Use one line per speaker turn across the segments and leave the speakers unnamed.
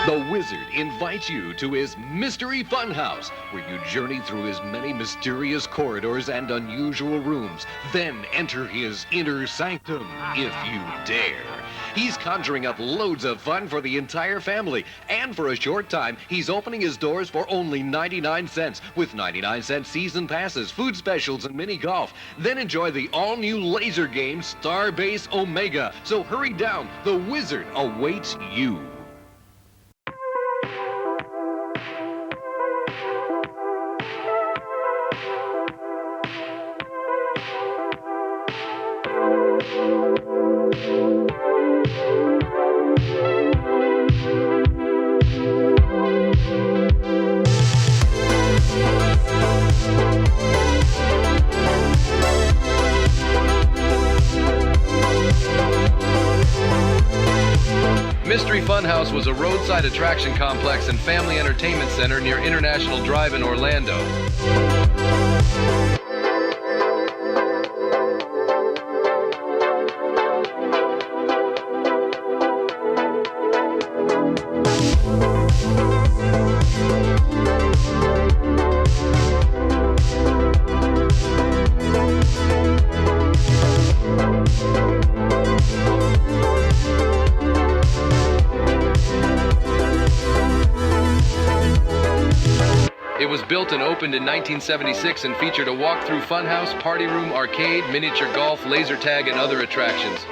The Wizard invites you to his Mystery Funhouse, where you journey through his many mysterious corridors and unusual rooms, then enter his inner sanctum, if you dare. He's conjuring up loads of fun for the entire family, and for a short time, he's opening his doors for only 99 cents, with 99-cent season passes, food specials, and mini golf. Then enjoy the all-new laser game, Starbase Omega. So hurry down, the Wizard awaits you.
Mystery Funhouse was a roadside attraction complex and family entertainment center near International Drive in Orlando. It was built and opened in 1976 and featured a walk-through funhouse, party room, arcade, miniature golf, laser tag, and other attractions.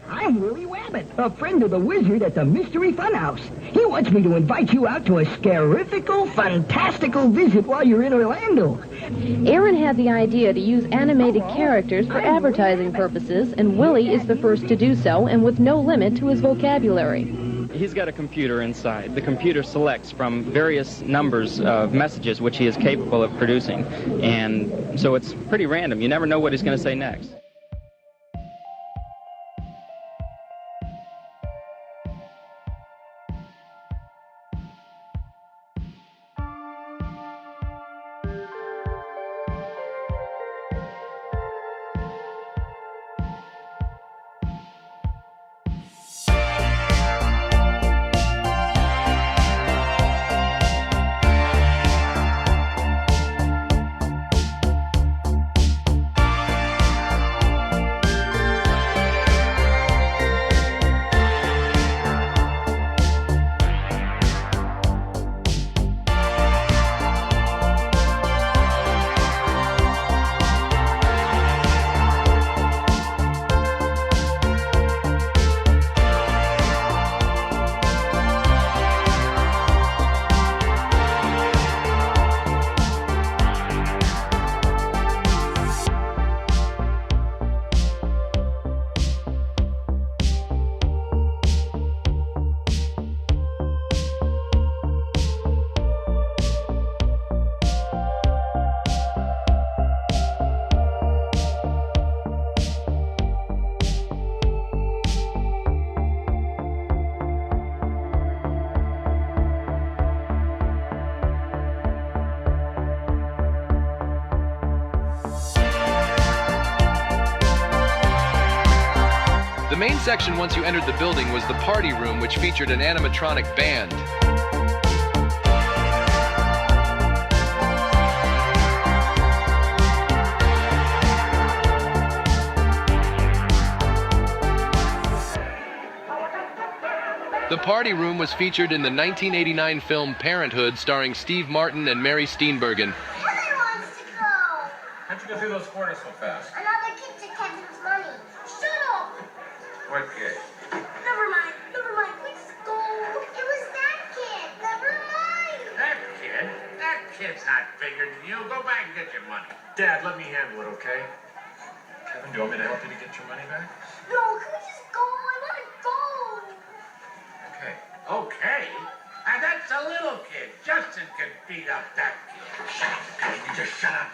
I'm Willie Wabbit, a friend of the Wizard at the Mystery Funhouse. He wants me to invite you out to a scarifical, fantastical visit while you're in Orlando.
Aaron had the idea to use animated characters for advertising purposes, and Willie is the first to do so, and with no limit to his vocabulary.
He's got a computer inside. The computer selects from various numbers of messages which he is capable of producing. And so it's pretty random. You never know what he's going to say next.
main section once you entered the building was the party room, which featured an animatronic band. The party room was featured in the 1989 film Parenthood, starring Steve Martin and Mary Steenburgen.
Heather wants to go.
How'd you go through those quarters so fast?
Another kid took Kevin's money. Shut up.
What kid?
Never mind. Let's go. It was that kid. Never mind.
That kid? That kid's not bigger than you. Go back and get your money.
Dad, let me handle it, okay? Kevin, do you want me to help you to get your money back?
No, can we just go? I want to go.
Okay.
Okay? And that's a little kid. Justin can beat up that kid. Shut up, guys. You just shut up.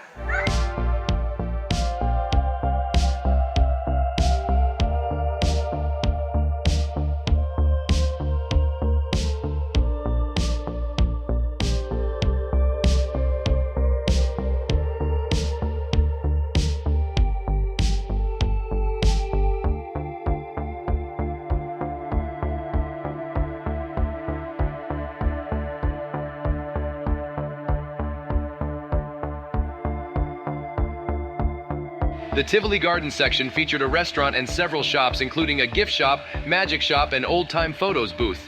The Tivoli Gardens section featured a restaurant and several shops, including a gift shop, magic shop, and old-time photos booth.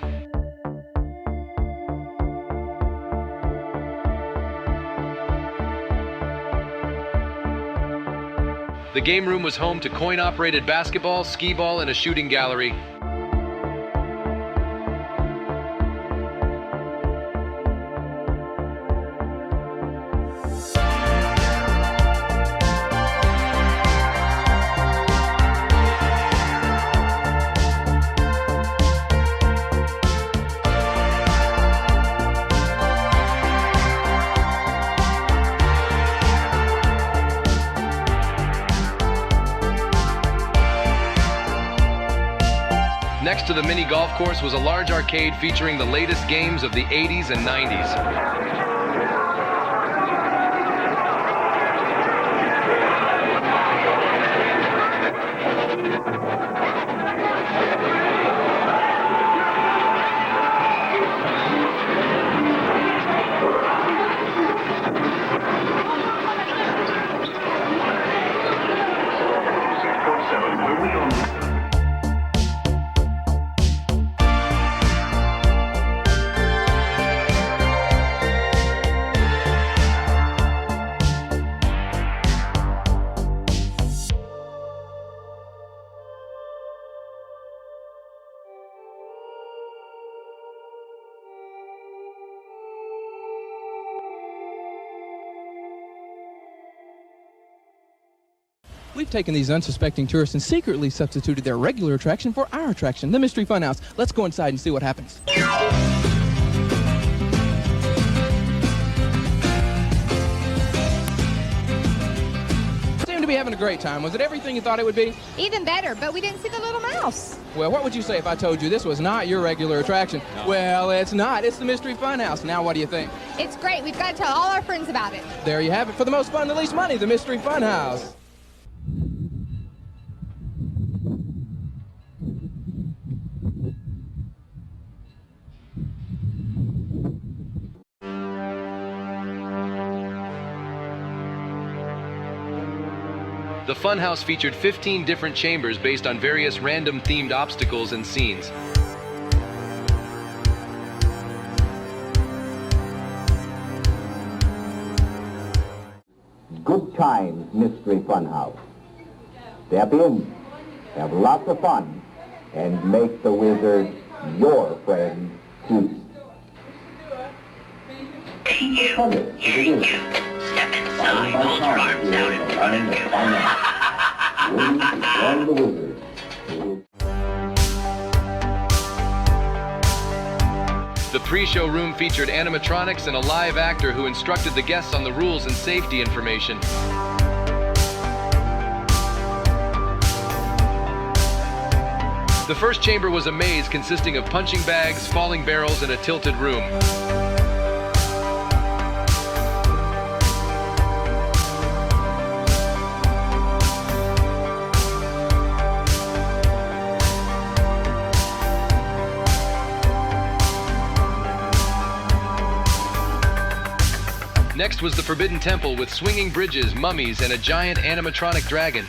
The game room was home to coin-operated basketball, skee-ball, and a shooting gallery. Next to the mini golf course was a large arcade featuring the latest games of the 80s and 90s.
We've taken these unsuspecting tourists and secretly substituted their regular attraction for our attraction, the Mystery Funhouse. Let's go inside and see what happens. Seemed to be having a great time. Was it everything you thought it would be?
Even better, but we didn't see the little mouse.
Well, what would you say if I told you this was not your regular attraction? No. Well, it's not. It's the Mystery Funhouse. Now, what do you think?
It's great. We've got to tell all our friends about it.
There you have it. For the most fun, the least money, the Mystery Funhouse.
The Funhouse featured 15 different chambers based on various random themed obstacles and scenes.
Good times, Mystery Funhouse. Step in, have lots of fun, and make the wizard your friend too. Come in.
Step inside, hold your arms out in front of
The wizard.
The pre-show room featured animatronics and a live actor who instructed the guests on the rules and safety information. The first chamber was a maze consisting of punching bags, falling barrels, and a tilted room. Next was the Forbidden Temple with swinging bridges, mummies, and a giant animatronic dragon.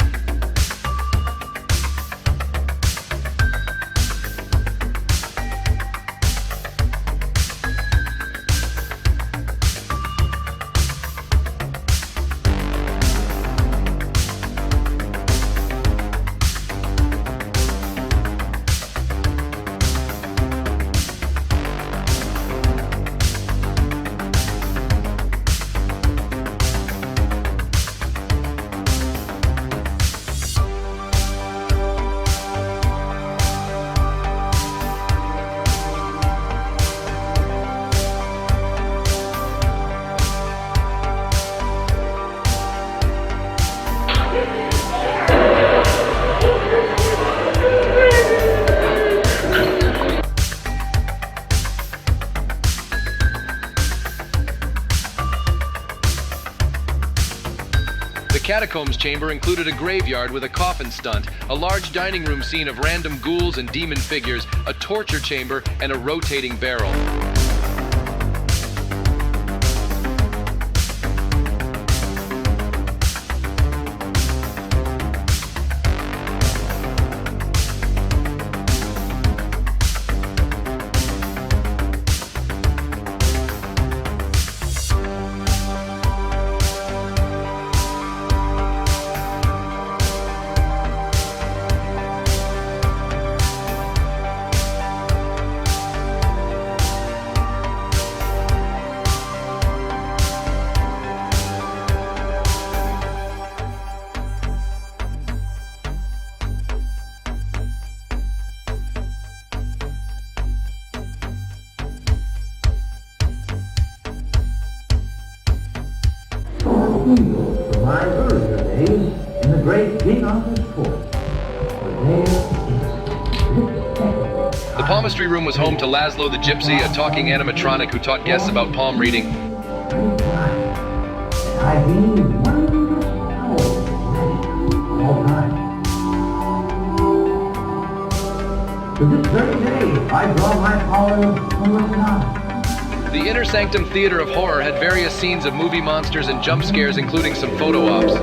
The Catacombs chamber included a graveyard with a coffin stunt, a large dining room scene of random ghouls and demon figures, a torture chamber, and a rotating barrel.
My earlier days in the great King Arthur's court.
The palmistry room was home to Laszlo the Gypsy, a talking animatronic who taught guests about palm reading.
I've been wonderful all time. To this very day, I draw my powers from looking out.
The Inner Sanctum Theater of Horror had various scenes of movie monsters and jump scares, including some photo ops.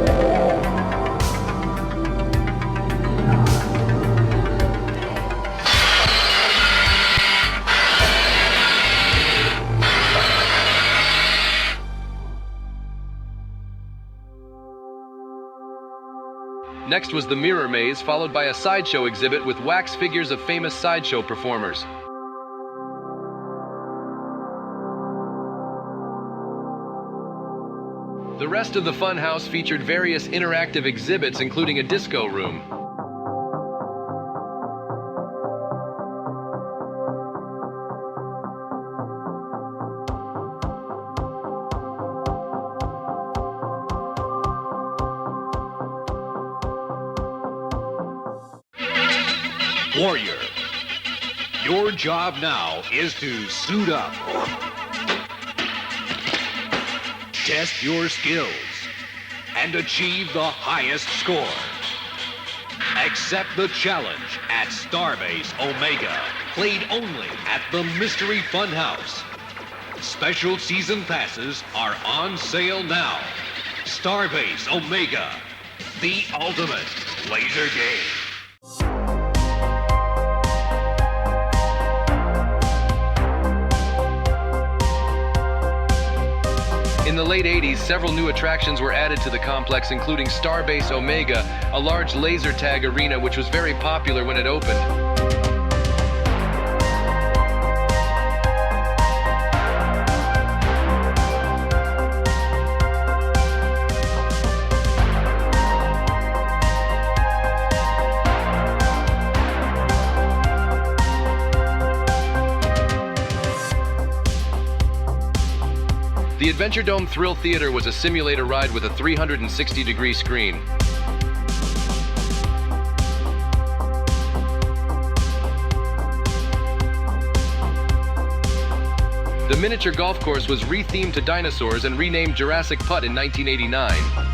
Next was the Mirror Maze, followed by a sideshow exhibit with wax figures of famous sideshow performers. The rest of the fun house featured various interactive exhibits, including a disco room.
Warrior, your job now is to suit up. Test your skills and achieve the highest score. Accept the challenge at Starbase Omega, played only at the Mystery Funhouse. Special season passes are on sale now. Starbase Omega, the ultimate laser game.
In the late 80s, several new attractions were added to the complex, including Starbase Omega, a large laser tag arena which was very popular when it opened. The Adventure Dome Thrill Theater was a simulator ride with a 360-degree screen. The miniature golf course was re-themed to dinosaurs and renamed Jurassic Putt in 1989.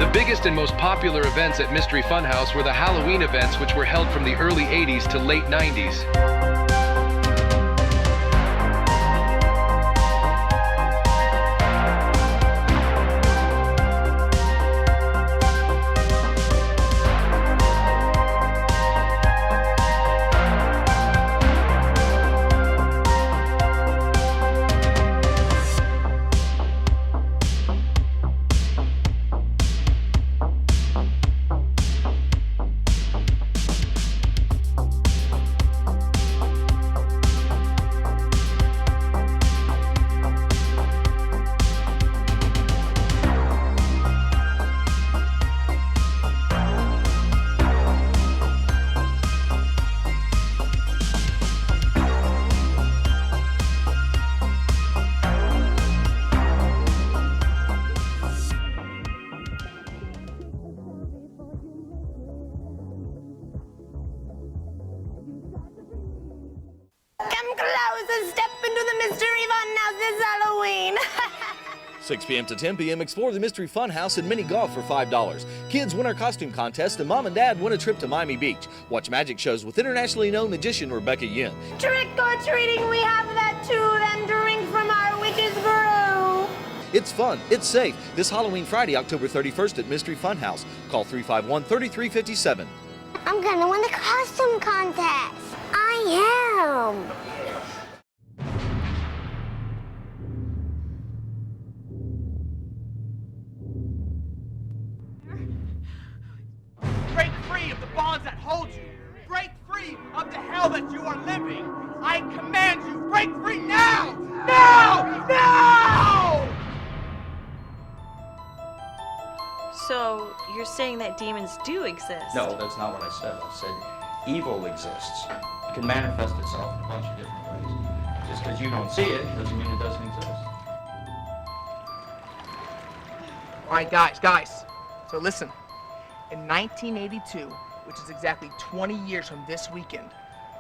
The biggest and most popular events at Mystery Funhouse were the Halloween events, which were held from the early 80s to late 90s.
Come close and step into the Mystery Funhouse this Halloween.
6 p.m. to 10 p.m. explore the Mystery Funhouse and mini golf for $5. Kids win our costume contest and Mom and Dad win a trip to Miami Beach. Watch magic shows with internationally known magician Rebecca Yin.
Trick or treating, we have that too. Then drink from our witch's brew.
It's fun. It's safe. This Halloween Friday, October 31st at Mystery Funhouse. Call 351-3357.
I'm gonna win the costume contest. I am.
Break free of the bonds that hold you. Break free of the hell that you are living. I command you, break free now! Now! Now!
So, you're saying that demons do exist?
No, that's not what I said. I said evil exists. It can manifest itself in a bunch of different ways. Just because you don't see it doesn't mean it doesn't exist.
All right, guys. So listen. In 1982, which is exactly 20 years from this weekend,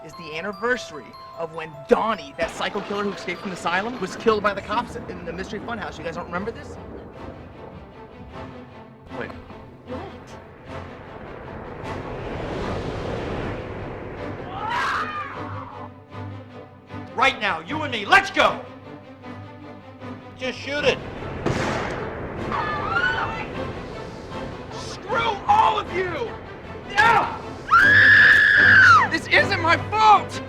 is the anniversary of when Donnie, that psycho killer who escaped from the asylum, was killed by the cops in the Mystery Funhouse. You guys don't remember this? Wait. Right now, you and me, let's go! Just shoot it. Screw all of you! Yeah! This isn't my fault!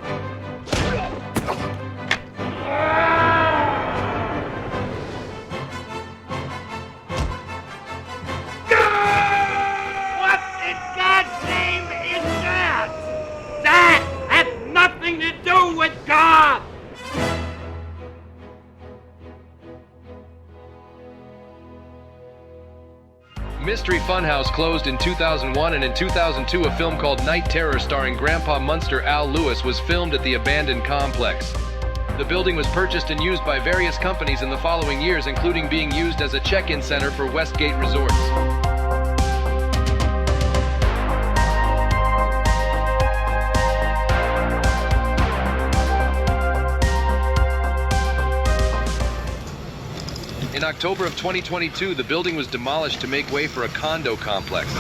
What in God's name is that? That has nothing to do with God!
Mystery Funhouse closed in 2001, and in 2002 a film called Night Terror starring Grandpa Munster Al Lewis was filmed at the abandoned complex. The building was purchased and used by various companies in the following years, including being used as a check-in center for Westgate Resorts. In October of 2022, the building was demolished to make way for a condo complex.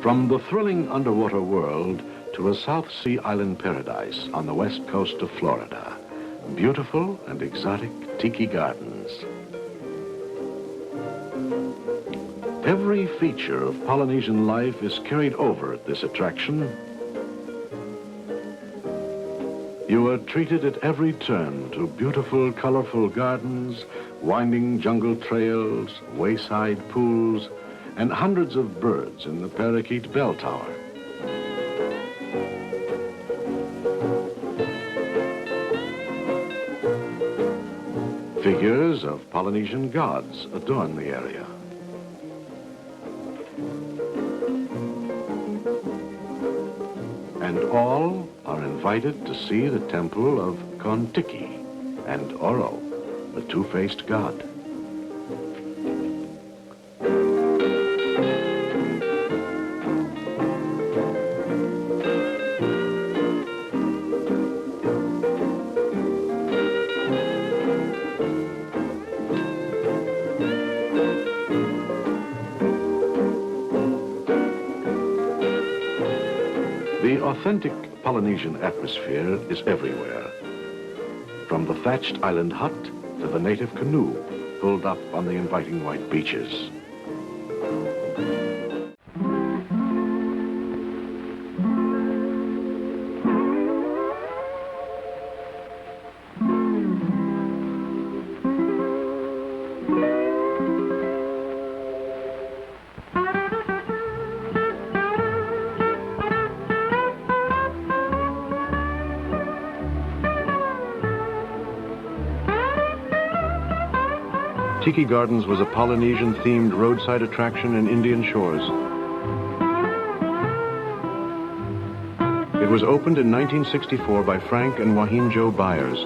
From the thrilling underwater world to a South Sea island paradise on the west coast of Florida. Beautiful and exotic Tiki Gardens. Every feature of Polynesian life is carried over at this attraction. You are treated at every turn to beautiful, colorful gardens, winding jungle trails, wayside pools, and hundreds of birds in the parakeet bell tower. Figures of Polynesian gods adorn the area. And all are invited to see the temple of Kon-Tiki and Oro, the two-faced god. The authentic Polynesian atmosphere is everywhere, from the thatched island hut to the native canoe pulled up on the inviting white beaches. Tiki Gardens was a Polynesian-themed roadside attraction in Indian Shores. It was opened in 1964 by Frank and Wahinjo Byers.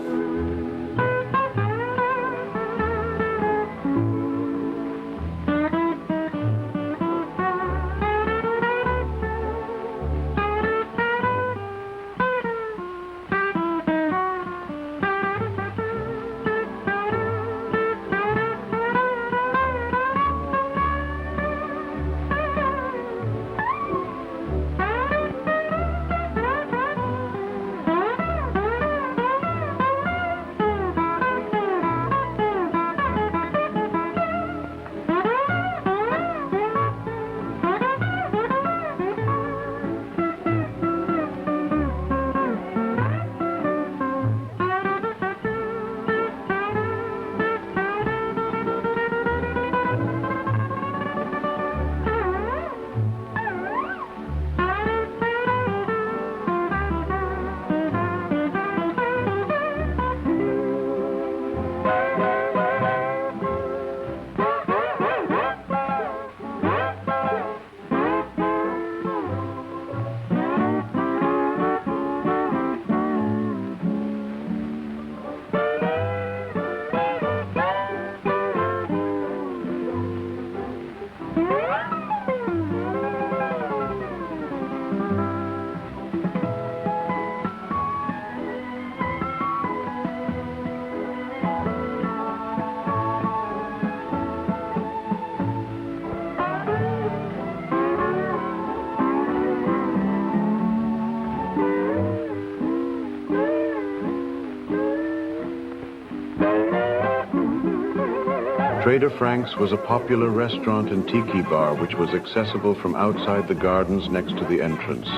Trader Frank's was a popular restaurant and tiki bar which was accessible from outside the gardens next to the entrance.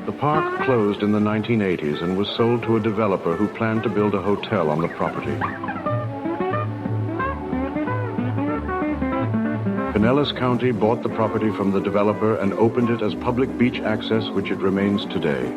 The park closed in the 1980s and was sold to a developer who planned to build a hotel on the property. Pinellas County bought the property from the developer and opened it as public beach access, which it remains today.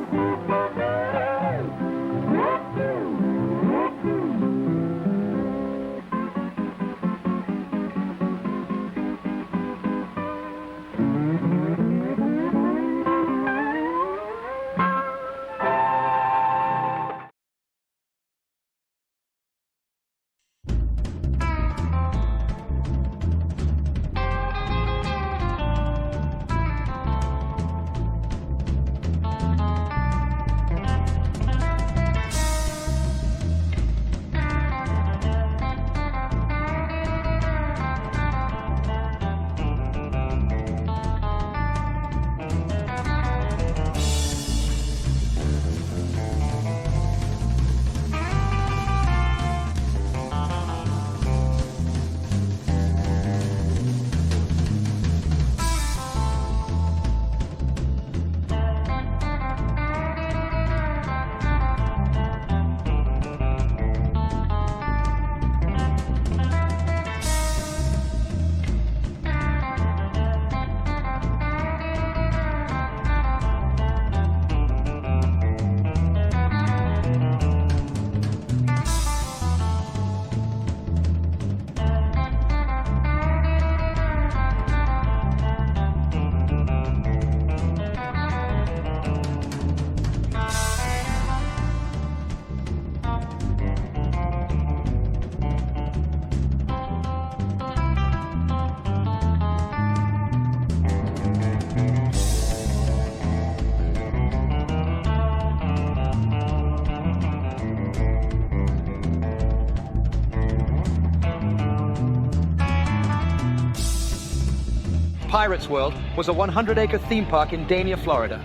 Pirates World was a 100-acre theme park in Dania, Florida.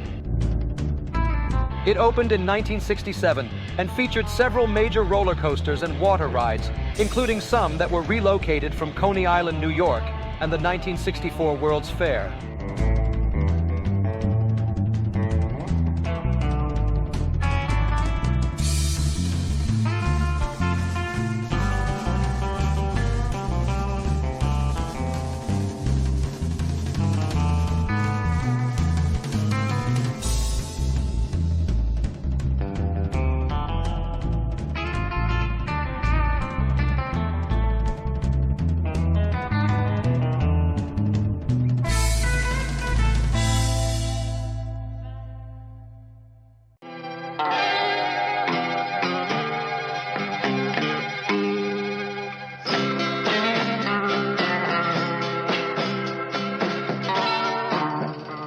It opened in 1967 and featured several major roller coasters and water rides, including some that were relocated from Coney Island, New York, and the 1964 World's Fair.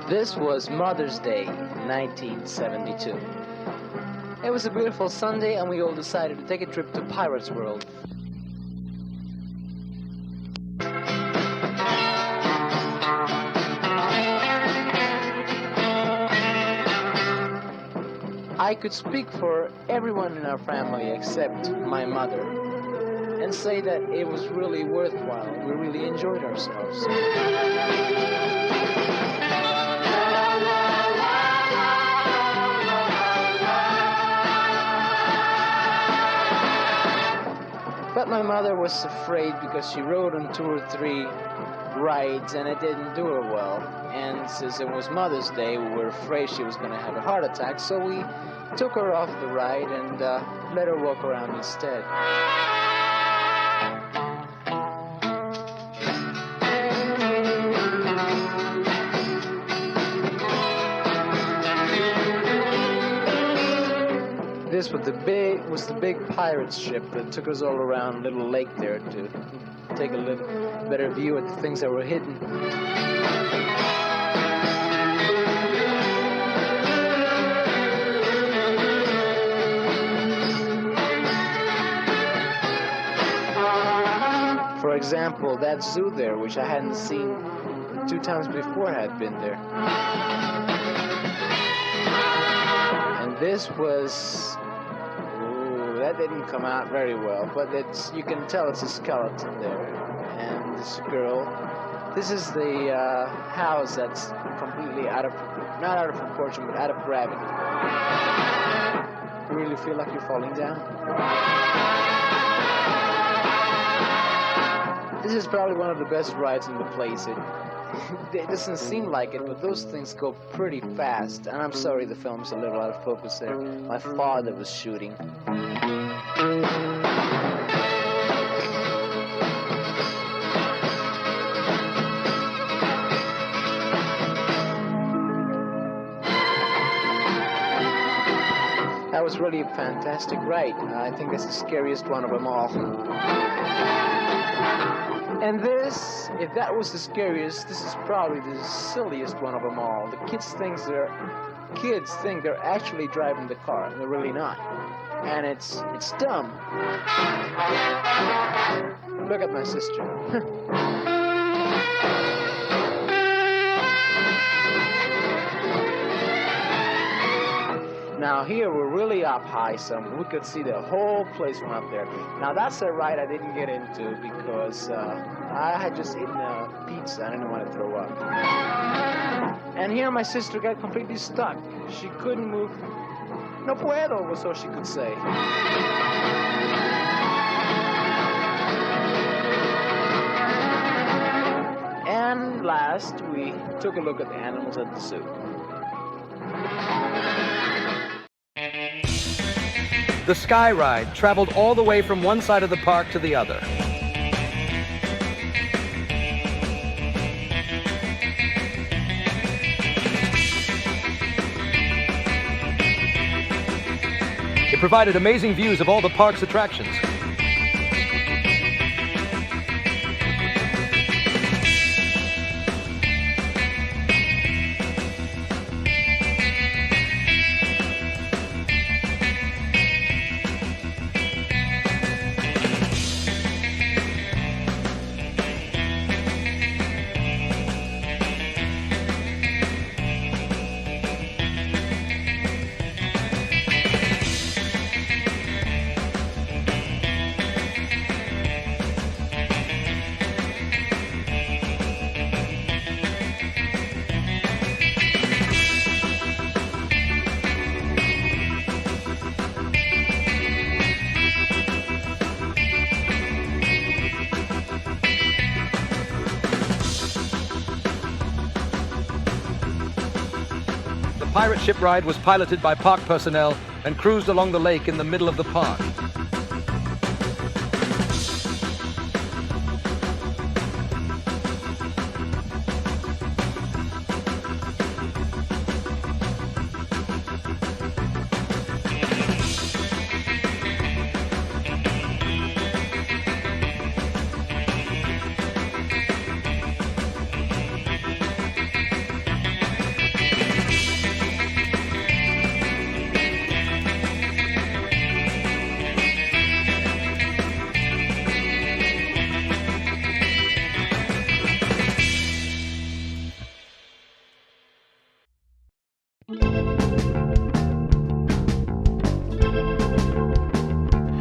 This was Mother's Day, 1972. It was a beautiful Sunday and we all decided to take a trip to Pirates World. I could speak for everyone in our family except my mother and say that it was really worthwhile. We really enjoyed ourselves. But my mother was afraid because she rode on 2 or 3 rides and it didn't do her well. And since it was Mother's Day, we were afraid she was going to have a heart attack, so we took her off the ride and let her walk around instead. This was the big pirate ship that took us all around Little Lake there to take a little better view at the things that were hidden. For example, that zoo there, which I hadn't seen 2 times before I had been there. And this was... that didn't come out very well, but you can tell it's a skeleton there. And this girl, this is the house that's completely not out of proportion, but out of gravity. You really feel like you're falling down. This is probably one of the best rides in the place. It doesn't seem like it, but those things go pretty fast. And I'm sorry the film's a little out of focus there. My father was shooting. That was really a fantastic ride. I think it's the scariest one of them all. And this, if that was the scariest, this is probably the silliest one of them all. The kids think they're actually driving the car, and they're really not. And it's dumb. Look at my sister. Now here we're really up high, so we could see the whole place from up there. Now that's a ride I didn't get into because I had just eaten a pizza and I didn't want to throw up. And here my sister got completely stuck. She couldn't move. No puedo was all she could say. And last, we took a look at the animals at the zoo.
The Sky Ride traveled all the way from one side of the park to the other. It provided amazing views of all the park's attractions. pirate ship ride was piloted by park personnel and cruised along the lake in the middle of the park.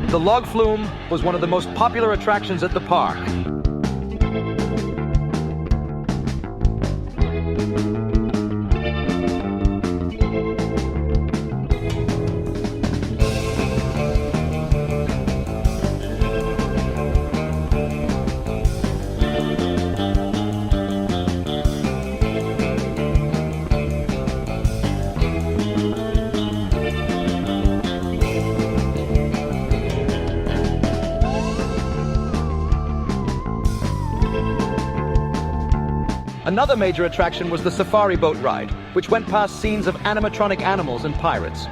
The log flume was one of the most popular attractions at the park. Another major attraction was the safari boat ride, which went past scenes of animatronic animals and pirates.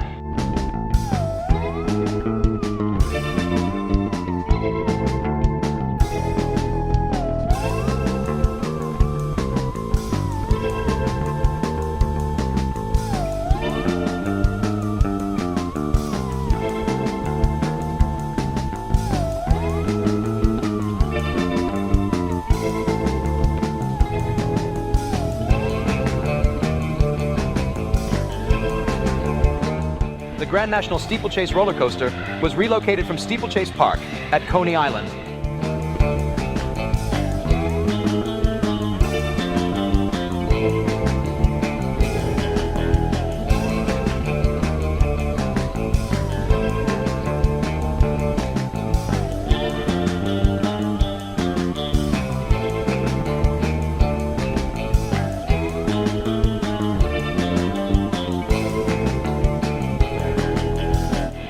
The Grand National Steeplechase roller coaster was relocated from Steeplechase Park at Coney Island.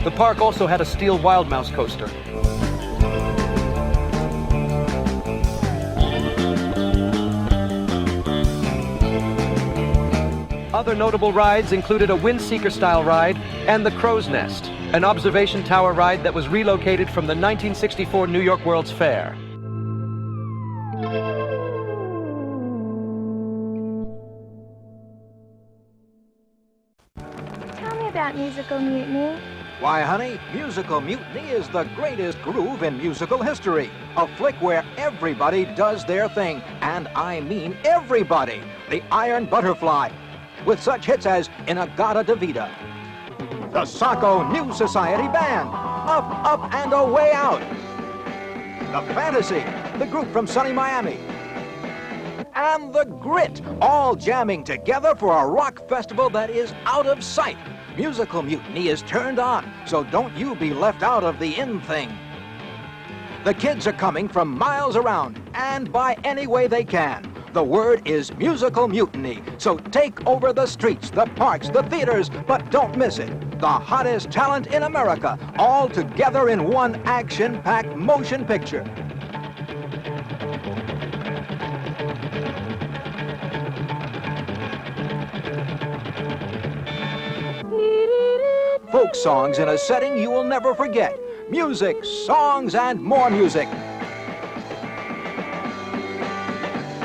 The park also had a steel wild mouse coaster. Other notable rides included a Windseeker-style ride and the Crow's Nest, an observation tower ride that was relocated from the 1964 New York World's Fair.
Tell me about Musical Mutiny.
Why, honey, Musical Mutiny is the greatest groove in musical history. A flick where everybody does their thing, and I mean everybody. The Iron Butterfly, with such hits as In-A-Gadda-Da-Vida. The Sacco New Society Band, Up, Up, and Away Out. The Fantasy, the group from sunny Miami. And the Grit, all jamming together for a rock festival that is out of sight. Musical Mutiny is turned on, so don't you be left out of the in thing. The kids are coming from miles around, and by any way they can. The word is Musical Mutiny, so take over the streets, the parks, the theaters, but don't miss it. The hottest talent in America, all together in one action-packed motion picture. Folk songs in a setting you will never forget. Music, songs, and more music.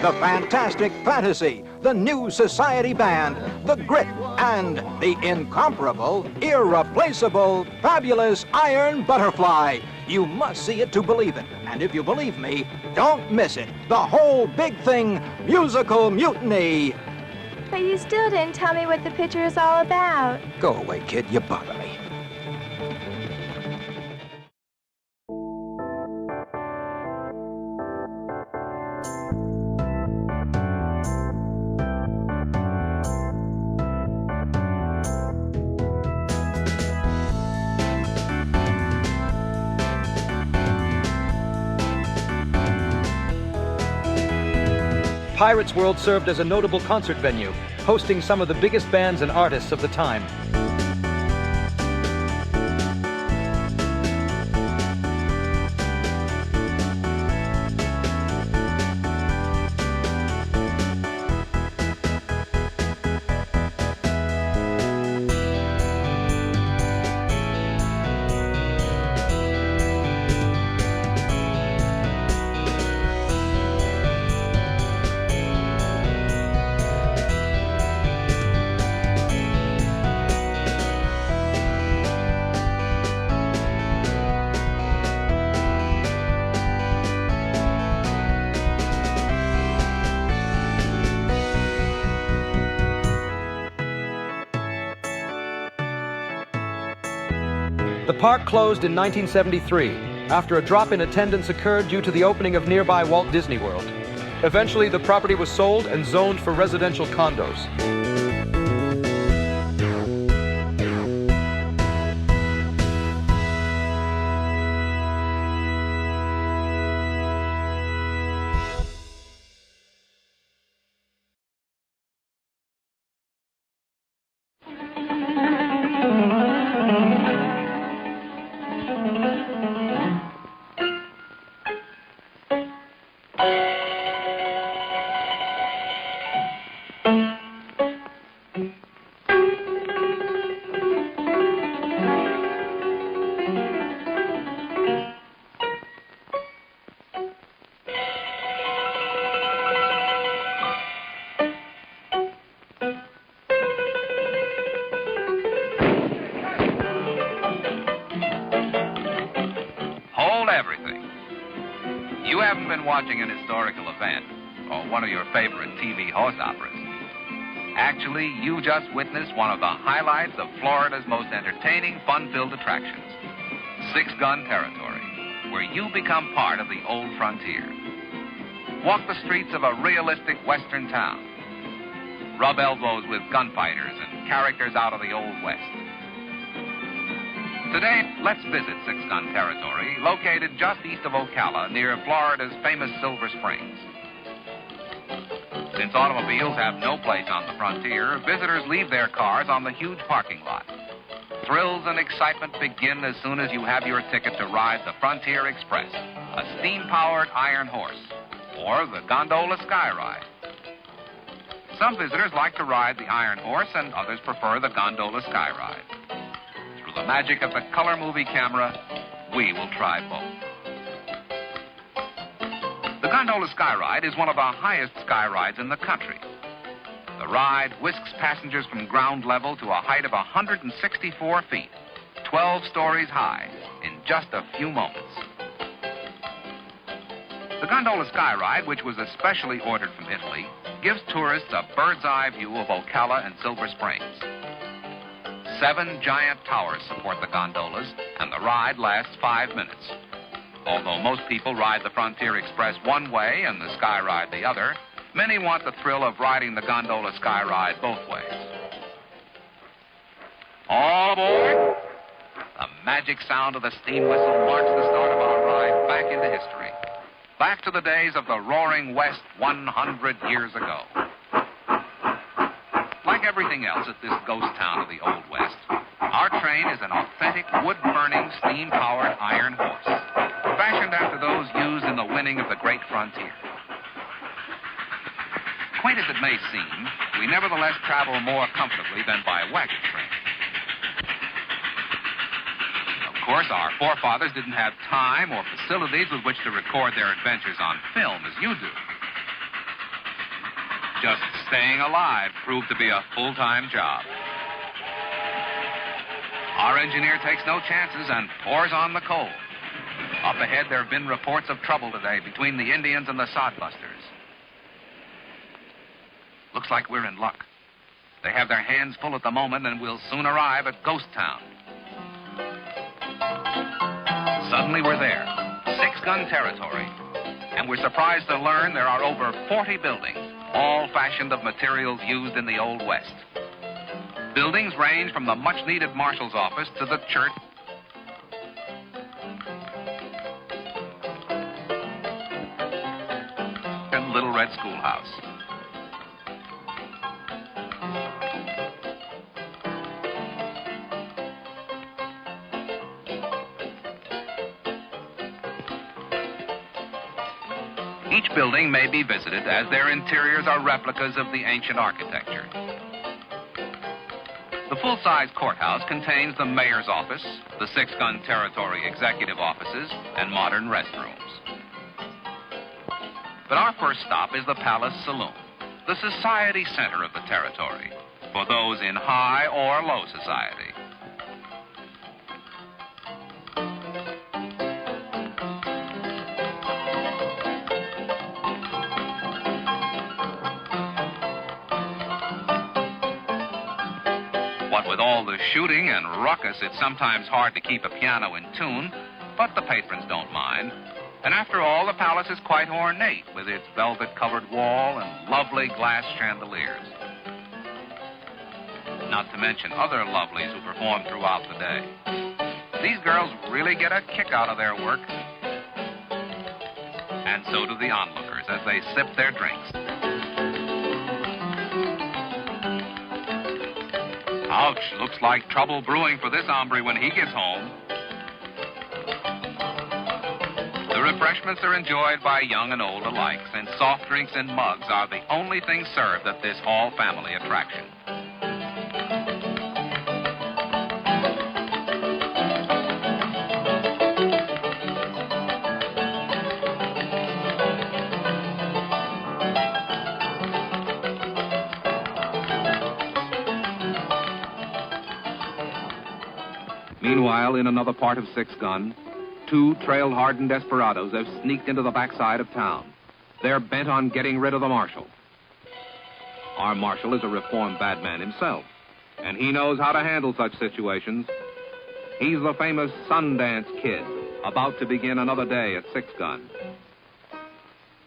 The Fantastic Fantasy, the New Society Band, the Grit, and the incomparable, irreplaceable, fabulous Iron Butterfly. You must see it to believe it. And if you believe me, don't miss it. The whole big thing, Musical Mutiny.
But you still didn't tell me what the picture is all about.
Go away, kid. You bother me. Pirates World served as a notable concert venue,
hosting some of the biggest bands and artists of the time. The park closed in 1973 after a drop in attendance occurred due to the opening of nearby Walt Disney World. Eventually, the property was sold and zoned for residential condos.
Watching an historical event or one of your favorite TV horse operas. Actually, you just witnessed one of the highlights of Florida's most entertaining, fun-filled attractions, Six Gun Territory, where you become part of the old frontier. Walk the streets of a realistic western town. Rub elbows with gunfighters and characters out of the Old West. Today, let's visit Six Gun Territory, located just east of Ocala, near Florida's famous Silver Springs. Since automobiles have no place on the frontier, visitors leave their cars on the huge parking lot. Thrills and excitement begin as soon as you have your ticket to ride the Frontier Express, a steam-powered iron horse, or the Gondola Sky Ride. Some visitors like to ride the iron horse, and others prefer the Gondola Sky Ride. Through the magic of the color movie camera, we will try both. The Gondola Sky Ride is one of the highest sky rides in the country. The ride whisks passengers from ground level to a height of 164 feet, 12 stories high, in just a few moments. The Gondola Sky Ride, which was especially ordered from Italy, gives tourists a bird's-eye view of Ocala and Silver Springs. 7 giant towers support the gondolas, and the ride lasts 5 minutes. Although most people ride the Frontier Express one way and the Sky Ride the other, many want the thrill of riding the Gondola Sky Ride both ways. All aboard! The magic sound of the steam whistle marks the start of our ride back into history. Back to the days of the Roaring West 100 years ago. Like everything else at this ghost town of the Old West, our train is an authentic wood-burning, steam-powered iron horse, fashioned after those used in the winning of the Great Frontier. Quaint as it may seem, we nevertheless travel more comfortably than by wagon train. Of course, our forefathers didn't have time or facilities with which to record their adventures on film as you do. Just staying alive proved to be a full-time job. Our engineer takes no chances and pours on the coal. Up ahead, there have been reports of trouble today between the Indians and the sodbusters. Looks like we're in luck. They have their hands full at the moment and will soon arrive at Ghost Town. Suddenly we're there, Six Gun Territory, and we're surprised to learn there are over 40 buildings, all fashioned of materials used in the Old West. Buildings range from the much-needed marshal's office to the church and Little Red Schoolhouse. building may be visited as their interiors are replicas of the ancient architecture. The full-size courthouse contains the mayor's office, the six-gun territory executive offices, and modern restrooms. But our first stop is the Palace Saloon, the society center of the territory, for those in high or low society. What with all the shooting and ruckus, it's sometimes hard to keep a piano in tune, but the patrons don't mind. And after all, the palace is quite ornate with its velvet-covered wall and lovely glass chandeliers. Not to mention other lovelies who perform throughout the day. These girls really get a kick out of their work. And so do the onlookers as they sip their drinks. Ouch, looks like trouble brewing for this hombre when he gets home. The refreshments are enjoyed by young and old alike, since soft drinks and mugs are the only things served at this all-family attraction. Meanwhile, in another part of Six Gun, two trail-hardened desperados have sneaked into the backside of town. They're bent on getting rid of the marshal. Our marshal is a reformed bad man himself, and he knows how to handle such situations. He's the famous Sundance Kid, about to begin another day at Six Gun.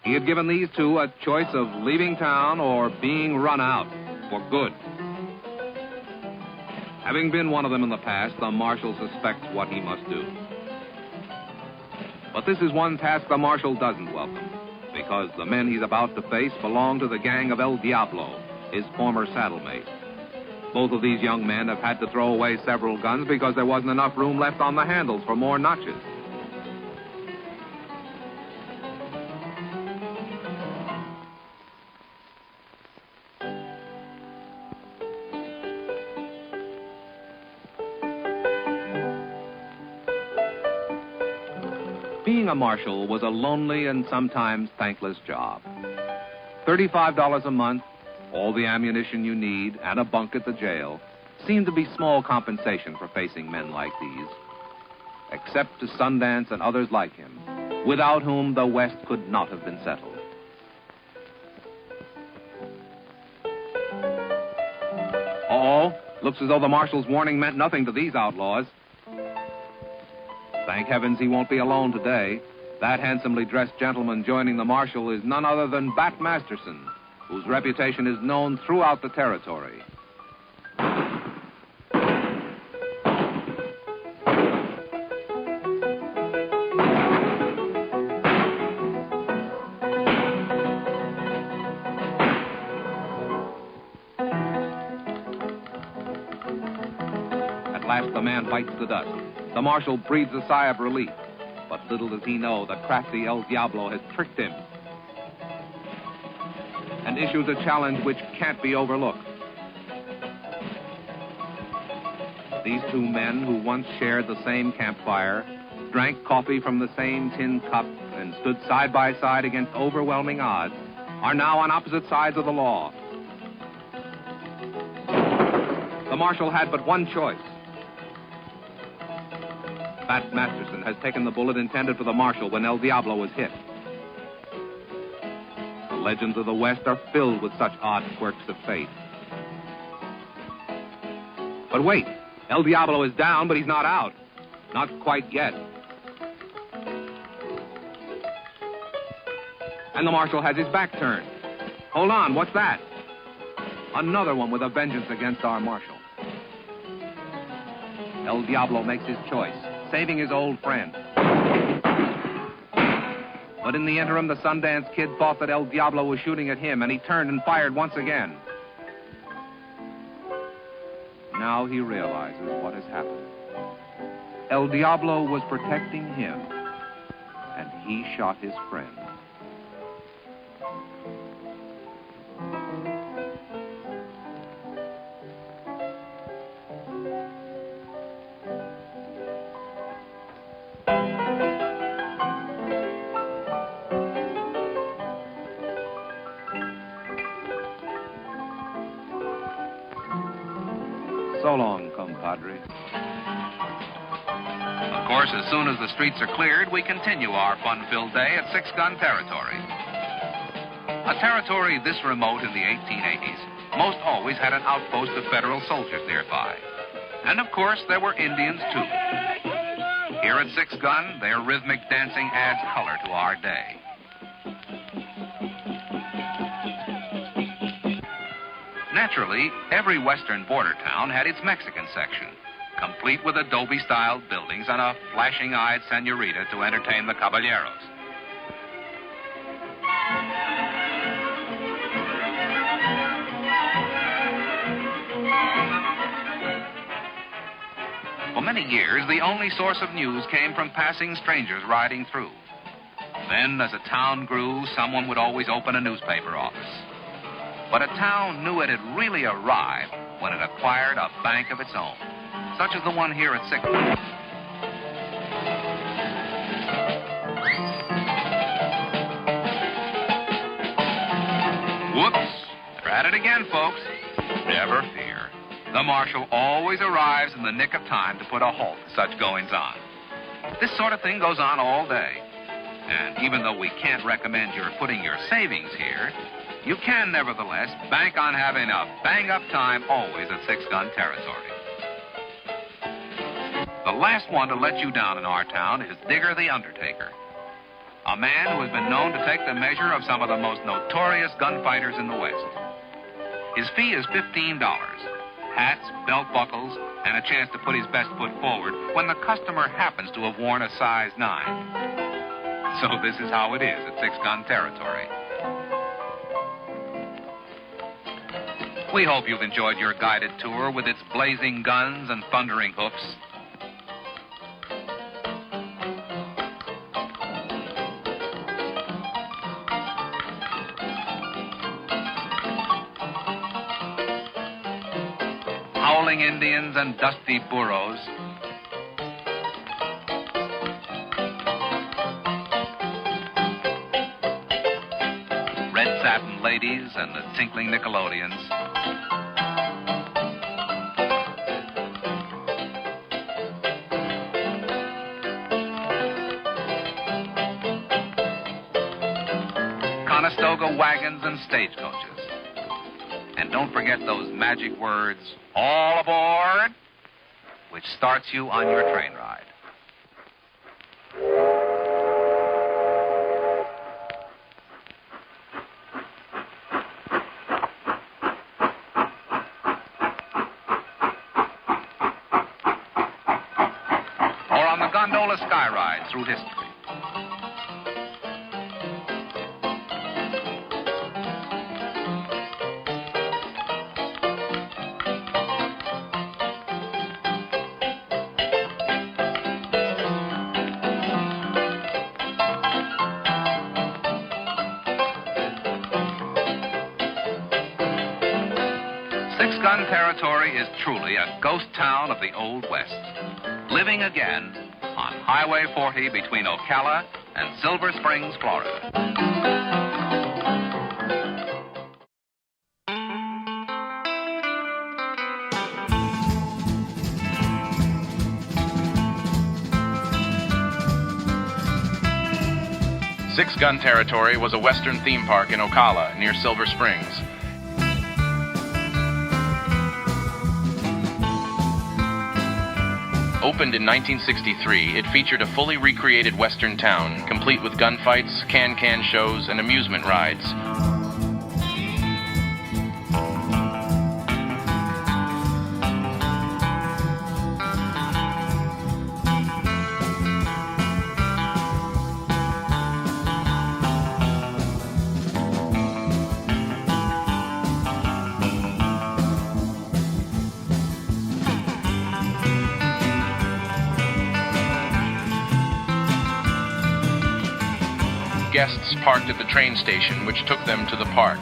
He had given these two a choice of leaving town or being run out for good. Having been one of them in the past, the marshal suspects what he must do. But this is one task the marshal doesn't welcome, because the men he's about to face belong to the gang of El Diablo, his former saddlemate. Both of these young men have had to throw away several guns because there wasn't enough room left on the handles for more notches. Being a marshal was a lonely and sometimes thankless job. $35 a month, all the ammunition you need, and a bunk at the jail seemed to be small compensation for facing men like these. Except to Sundance and others like him, without whom the West could not have been settled. Uh-oh, looks as though the marshal's warning meant nothing to these outlaws. Thank heavens he won't be alone today. That handsomely dressed gentleman joining the marshal is none other than Bat Masterson, whose reputation is known throughout the territory. At last the man bites the dust. The marshal breathes a sigh of relief, but little does he know the crafty El Diablo has tricked him and issues a challenge which can't be overlooked. These two men who once shared the same campfire, drank coffee from the same tin cup, and stood side by side against overwhelming odds, are now on opposite sides of the law. The marshal had but one choice. Bat Masterson has taken the bullet intended for the marshal when El Diablo was hit. The legends of the West are filled with such odd quirks of fate. But wait, El Diablo is down, but he's not out. Not quite yet. And the marshal has his back turned. Hold on, what's that? Another one with a vengeance against our marshal. El Diablo makes his choice, saving his old friend. But in the interim, the Sundance Kid thought that El Diablo was shooting at him, and he turned and fired once again. Now he realizes what has happened. El Diablo was protecting him, and he shot his friend. So long, compadre. Of course, as soon as the streets are cleared, we continue our fun-filled day at Six Gun Territory. A territory this remote in the 1880s most always had an outpost of federal soldiers nearby. And of course, there were Indians, too. Here at Six Gun, their rhythmic dancing adds color to our day. Naturally, every western border town had its Mexican section, complete with adobe-styled buildings and a flashing-eyed senorita to entertain the caballeros. For many years, the only source of news came from passing strangers riding through. Then, as a town grew, someone would always open a newspaper office. But a town knew it had really arrived when it acquired a bank of its own, such as the one here at Six Gun. Whoops! They're at it again, folks. Never fear. The marshal always arrives in the nick of time to put a halt to such goings-on. This sort of thing goes on all day. And even though we can't recommend your putting your savings here, you can, nevertheless, bank on having a bang-up time always at Six Gun Territory. The last one to let you down in our town is Digger the Undertaker, a man who has been known to take the measure of some of the most notorious gunfighters in the West. His fee is $15, hats, belt buckles, and a chance to put his best foot forward when the customer happens to have worn a size 9. So this is how it is at Six Gun Territory. We hope you've enjoyed your guided tour with its blazing guns and thundering hoofs. Howling Indians and dusty burros. Red satin ladies and the tinkling Nickelodeons. Conestoga wagons and stagecoaches. And don't forget those magic words, all aboard, which starts you on your train ride. Or on the gondola sky ride through history. Six Gun Territory is truly a ghost town of the Old West, living again on Highway 40 between Ocala and Silver Springs, Florida.
Six Gun Territory was a Western theme park in Ocala near Silver Springs. Opened in 1963, it featured a fully recreated Western town, complete with gunfights, can-can shows, and amusement rides. guests parked at the train station, which took them to the park.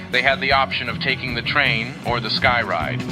They had the option of taking the train or the Sky Ride.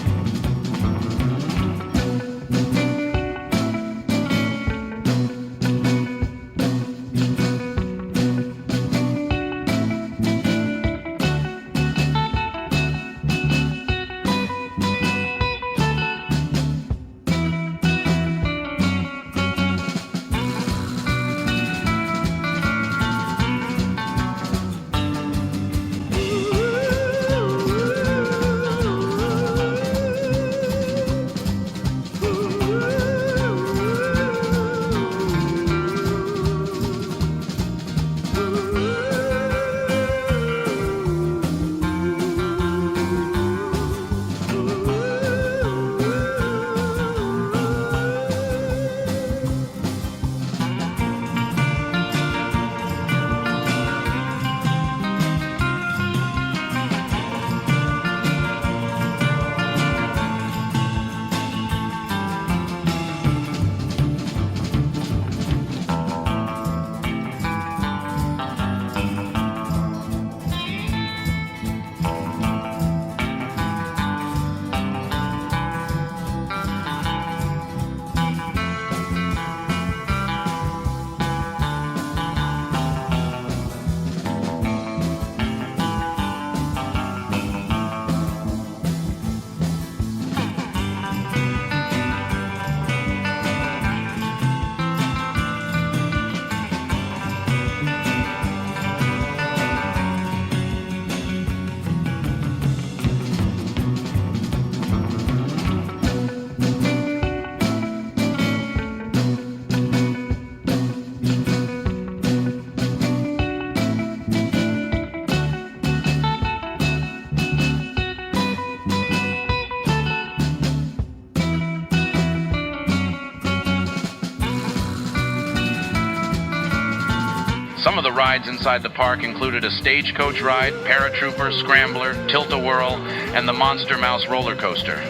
Some of the rides inside the park included a stagecoach ride, paratrooper, scrambler, tilt-a-whirl, and the Monster Mouse roller coaster.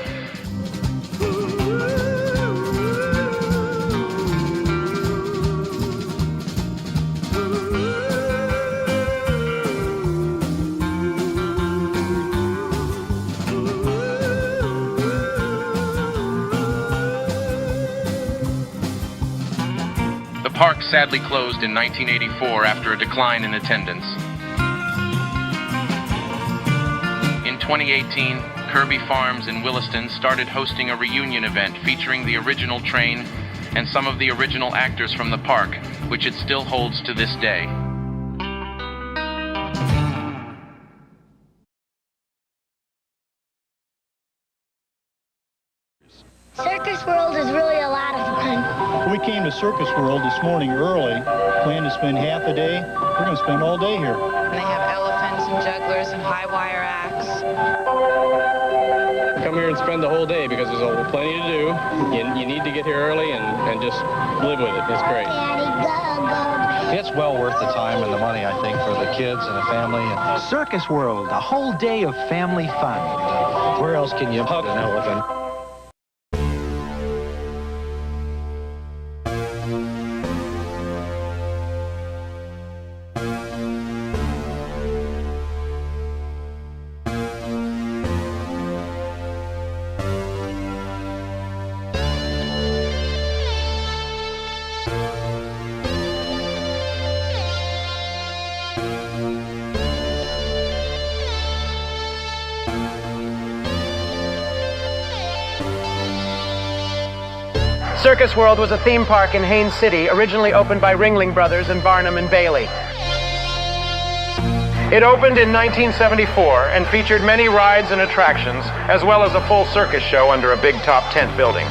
The park sadly closed in 1984 after a decline in attendance. In 2018, Kirby Farms in Williston started hosting a reunion event featuring the original train and some of the original actors from the park, which it still holds to this day.
Circus World is really a lot of fun.
We came to Circus World this morning early, planned to spend half a day. We're going to spend all day here.
They have elephants and jugglers and high wire acts.
Come here and spend the whole day because there's plenty to do. You need to get here early and just live with it. It's great.
It's well worth the time and the money, I think, for the kids and the family.
Circus World, a whole day of family fun.
Where else can you hug an elephant?
Circus World was a theme park in Haines City, originally opened by Ringling Brothers and Barnum and Bailey. It opened in 1974 and featured many rides and attractions, as well as a full circus show under a big top tent building.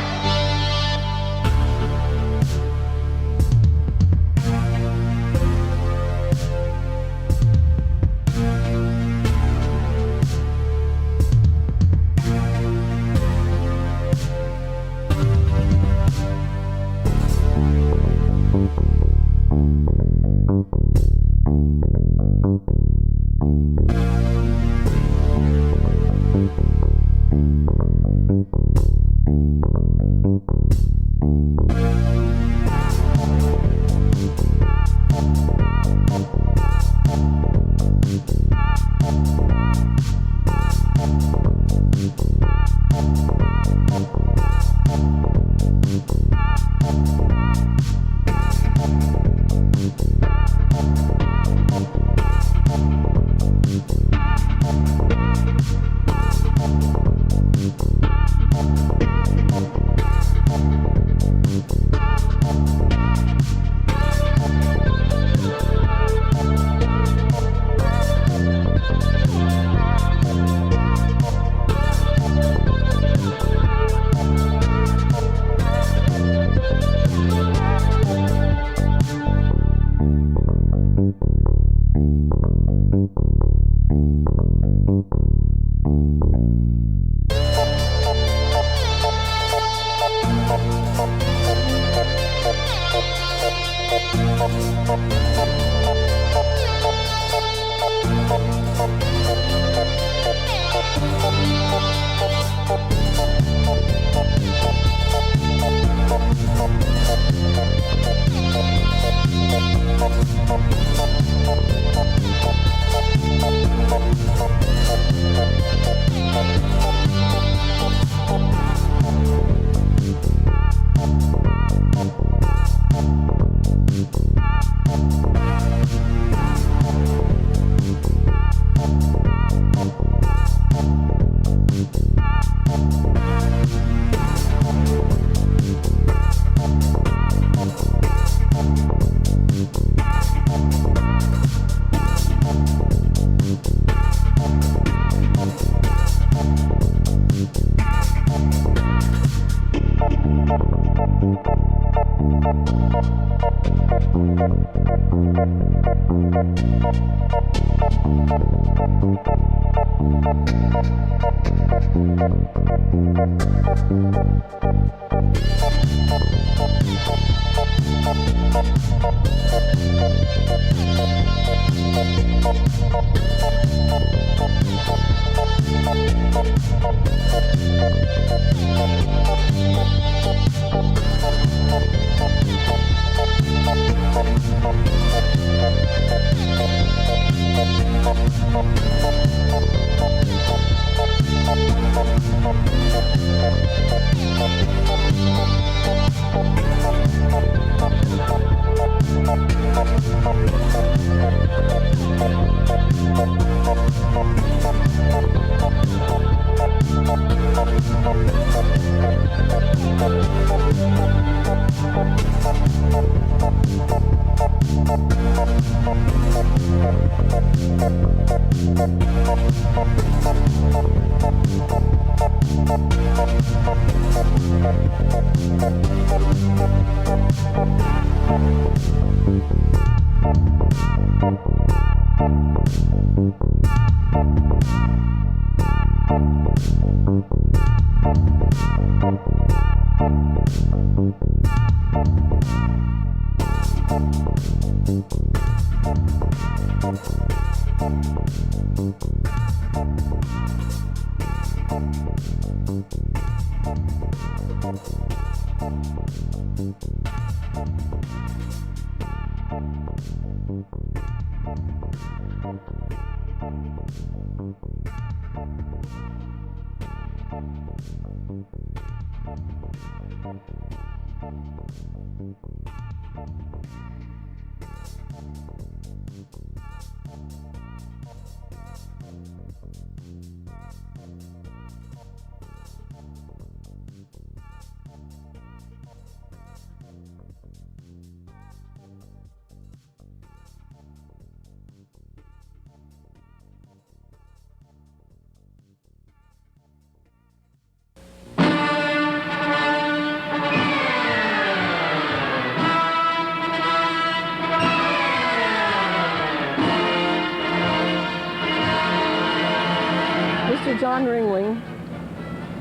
John Ringling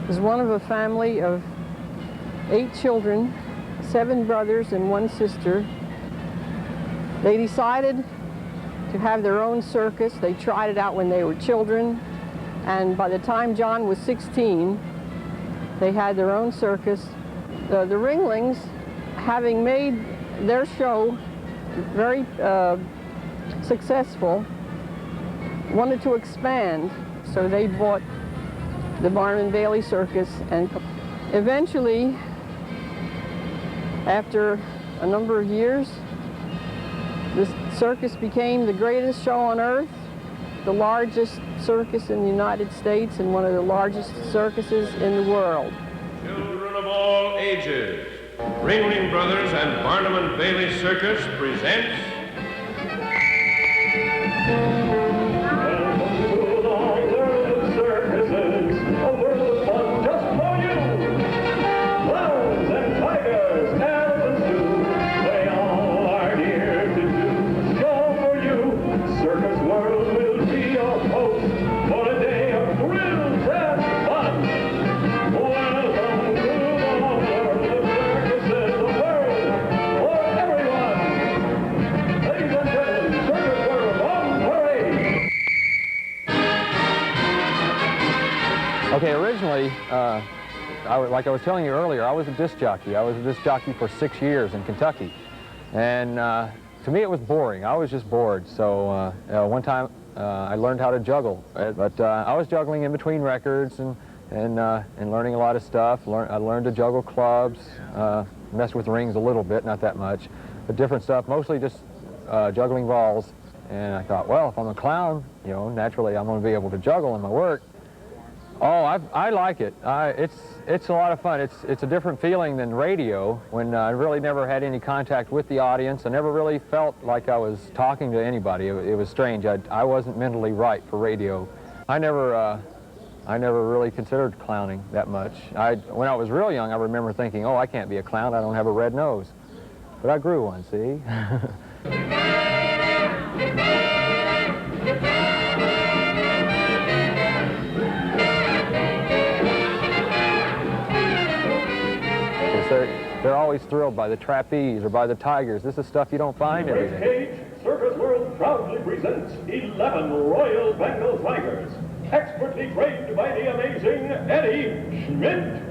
is one of a family of 8 children, 7 brothers and 1 sister. They decided to have their own circus. They tried it out when they were children, and by the time John was 16, they had their own circus. The Ringlings, having made their show very successful, wanted to expand, so they bought the Barnum and Bailey Circus, and eventually, after a number of years, the circus became the greatest show on earth, the largest circus in the United States, and one of the largest circuses in the world.
Children of all ages, Ringling Brothers and Barnum and Bailey Circus presents
Okay, originally, like I was telling you earlier, I was a disc jockey. I was a disc jockey for 6 years in Kentucky. And to me, it was boring. I was just bored. So one time, I learned how to juggle. But I was juggling in between records and learning a lot of stuff. I learned to juggle clubs, messed with rings a little bit, not that much, but different stuff, mostly just juggling balls. And I thought, well, if I'm a clown, you know, naturally I'm going to be able to juggle in my work. Oh, I like it. It's a lot of fun. It's a different feeling than radio, when I really never had any contact with the audience. I never really felt like I was talking to anybody. It was strange. I wasn't mentally right for radio. I never really considered clowning that much. When I was real young, I remember thinking, oh, I can't be a clown. I don't have a red nose. But I grew one, see? They're always thrilled by the trapeze or by the tigers. This is stuff you don't find every day.
Circus World proudly presents 11 Royal Bengal Tigers, expertly trained by the amazing Eddie Schmidt.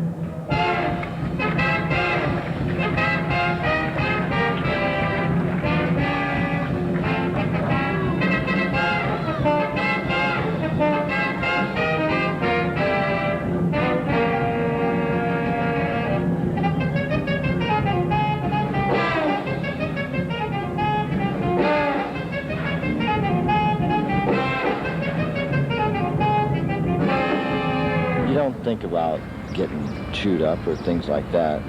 Think about getting chewed up or things like that.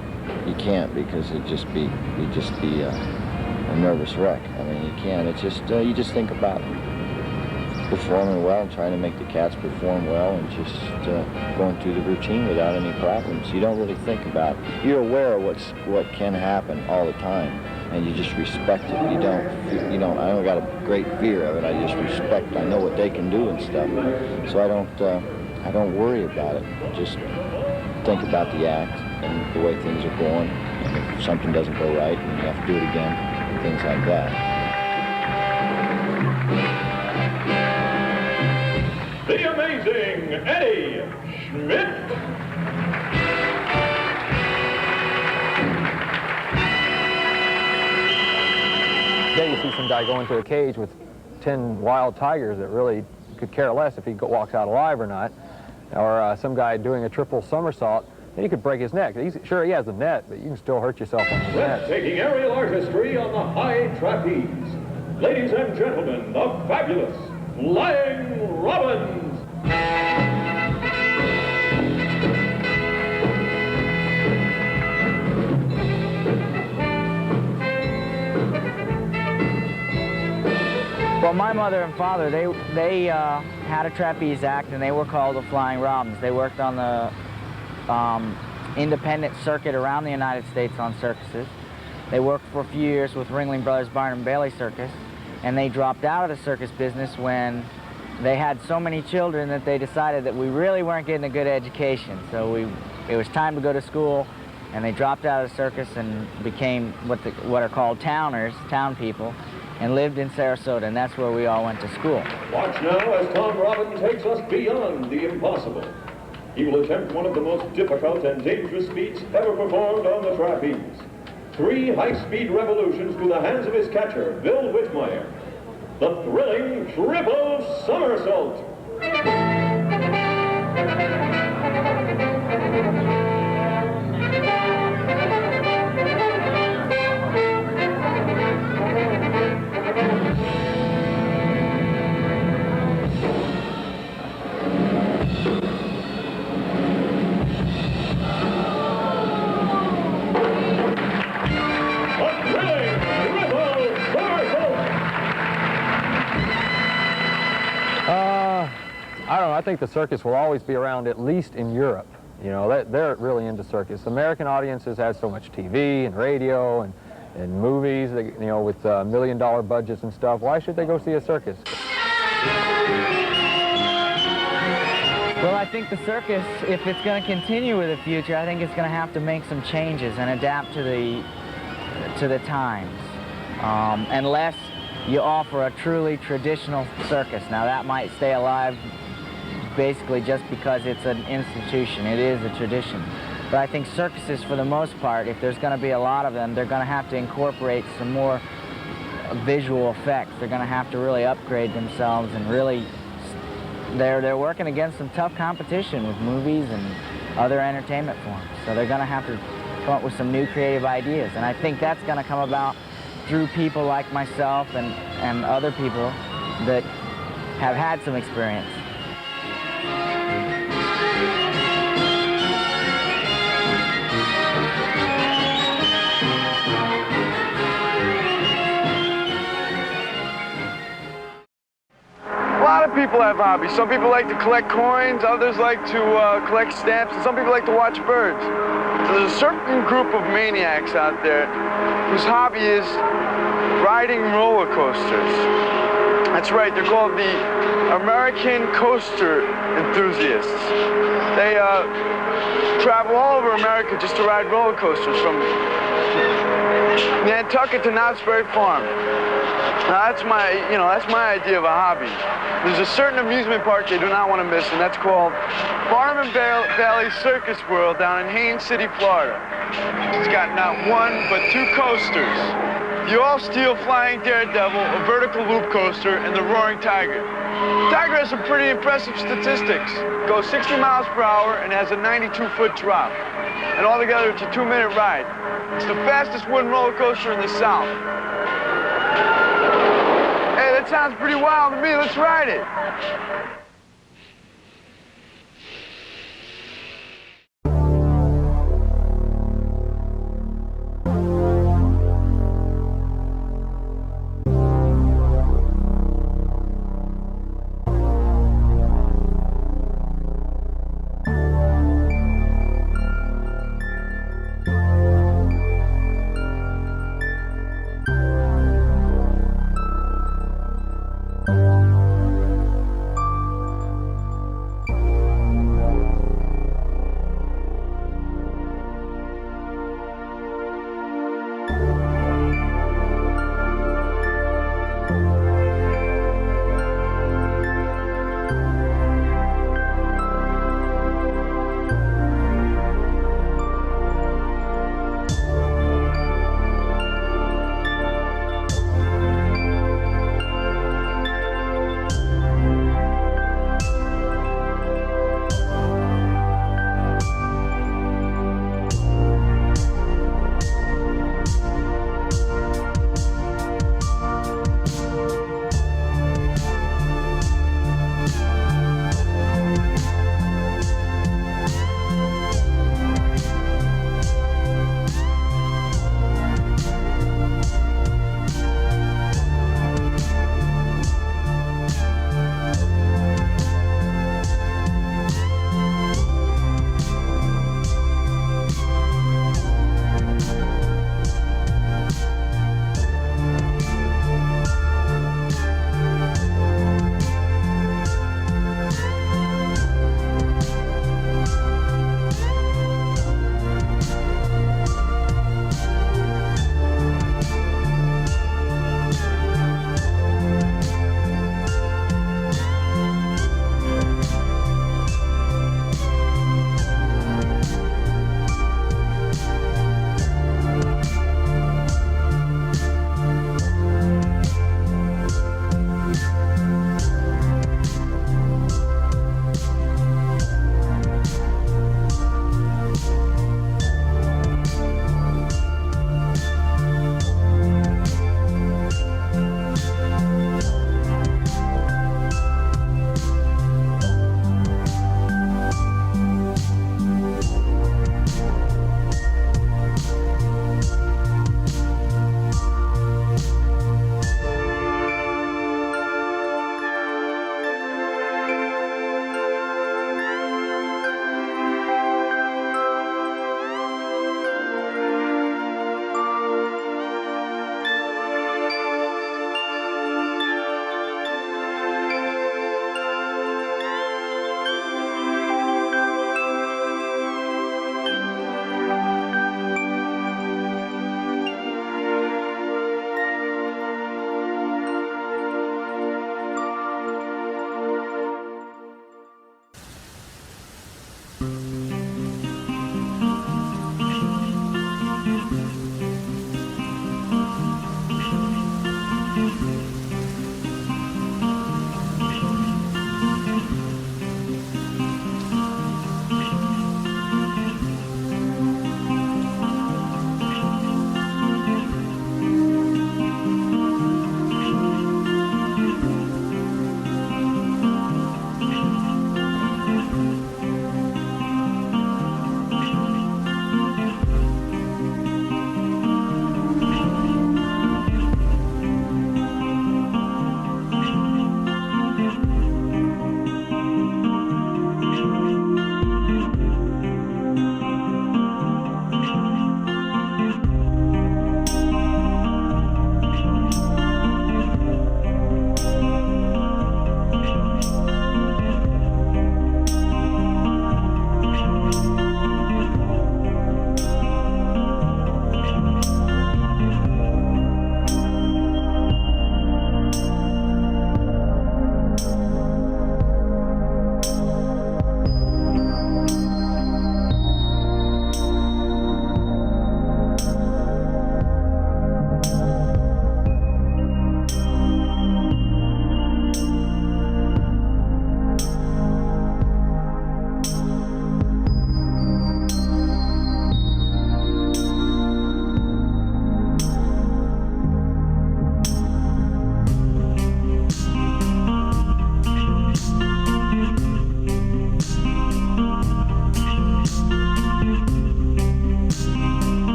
You can't, because you'd just be a nervous wreck. I mean, you can't. It's just you just think about performing well and trying to make the cats perform well, and just going through the routine without any problems. You don't really think about it. You're aware of what can happen all the time, and you just respect it. You don't. I don't got a great fear of it. I just respect. I know what they can do and stuff, so I don't worry about it. Just think about the act and the way things are going, and if something doesn't go right and you have to do it again, and things like that.
The amazing Eddie Schmidt.
Then you see some guy go into a cage with 10 wild tigers that really could care less if he walks out alive or not. Or some guy doing a triple somersault, then you could break his neck. Sure, he has the net, but you can still hurt yourself on the net.
Breathtaking aerial artistry on the high trapeze. Ladies and gentlemen, the fabulous Flying Robins.
Well, my mother and father, they had a trapeze act, and they were called the Flying Robins. They worked on the independent circuit around the United States on circuses. They worked for a few years with Ringling Brothers Barnum and Bailey Circus, and they dropped out of the circus business when they had so many children that they decided that we really weren't getting a good education. So it was time to go to school, and they dropped out of the circus and became what are called towners, town people, and lived in Sarasota, and that's where we all went to school.
Watch now as Tom Robbins takes us beyond the impossible. He will attempt one of the most difficult and dangerous feats ever performed on the trapeze. 3 high-speed revolutions through the hands of his catcher, Bill Whitmire. the thrilling triple somersault.
I don't know, I think the circus will always be around, at least in Europe. You know, they're really into circus. American audiences have so much TV and radio and movies, you know, with $1 million budgets and stuff. Why should they go see a circus?
Well, I think the circus, if it's going to continue with the future, I think it's going to have to make some changes and adapt to the times. Unless you offer a truly traditional circus. Now, that might stay alive basically just because it's an institution. It is a tradition. But I think circuses, for the most part, if there's going to be a lot of them, they're going to have to incorporate some more visual effects. They're going to have to really upgrade themselves and really... They're working against some tough competition with movies and other entertainment forms. So they're going to have to come up with some new creative ideas. And I think that's going to come about through people like myself and other people that have had some experience.
A lot of people have hobbies. Some people like to collect coins, others like to collect stamps, and some people like to watch birds. So there's a certain group of maniacs out there whose hobby is riding roller coasters. That's right, they're called the American Coaster Enthusiasts. They travel all over America just to ride roller coasters from Nantucket to Knott's Berry Farm. Now that's my idea of a hobby. There's a certain amusement park they do not want to miss, and that's called Barnum and Bailey Circus World down in Haines City, Florida. It's got not one, but 2 coasters. The all-steel Flying Daredevil, a vertical loop coaster, and the Roaring Tiger. Tiger has some pretty impressive statistics. It goes 60 miles per hour and has a 92-foot drop. And altogether, it's a 2-minute ride. It's the fastest wooden roller coaster in the South. Hey, that sounds pretty wild to me. Let's ride it.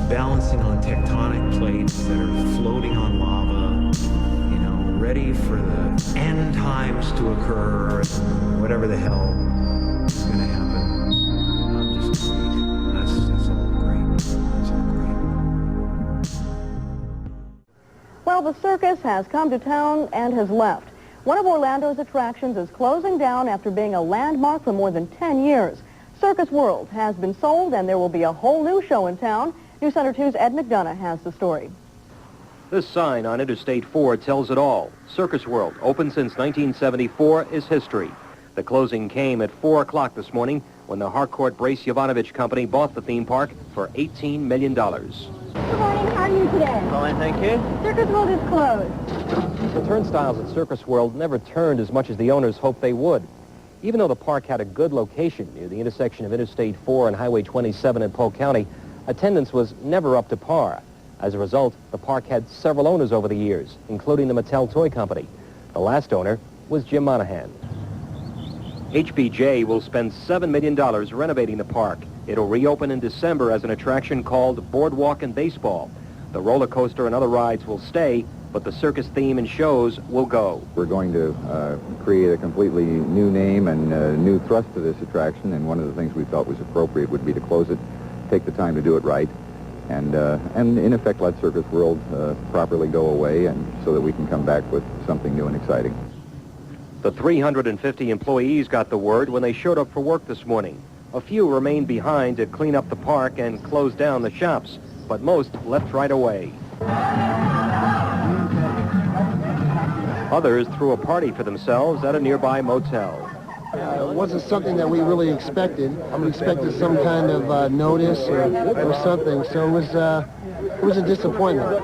balancing on tectonic plates that are floating on lava, you know, ready for the end times to occur, whatever the hell is going to happen. I'm just great. That's all great. That's all great.
Well, the circus has come to town and has left. One of Orlando's attractions is closing down after being a landmark for more than 10 years. Circus World has been sold, and there will be a whole new show in town. News Center 2's Ed McDonough has the story.
This sign on Interstate 4 tells it all. Circus World, open since 1974, is history. The closing came at 4 o'clock this morning when the Harcourt Brace Yovanovich Company bought the theme park for $18 million.
Good morning. How are you today?
Fine, thank you.
Circus World is closed.
The turnstiles at Circus World never turned as much as the owners hoped they would. Even though the park had a good location near the intersection of Interstate 4 and Highway 27 in Polk County, attendance was never up to par. As a result, the park had several owners over the years, including the Mattel Toy Company. The last owner was Jim Monahan. HBJ will spend $7 million renovating the park. It'll reopen in December as an attraction called Boardwalk and Baseball. The roller coaster and other rides will stay, but the circus theme and shows will go.
We're going to create a completely new name and new thrust to this attraction, and one of the things we felt was appropriate would be to close it, take the time to do it right, and in effect let Circus World properly go away, and so that we can come back with something new and exciting.
The 350 employees got the word when they showed up for work this morning. A few remained behind to clean up the park and close down the shops, but most left right away. Others threw a party for themselves at a nearby motel.
It wasn't something that we really expected. We expected some kind of notice or something, so it was a disappointment.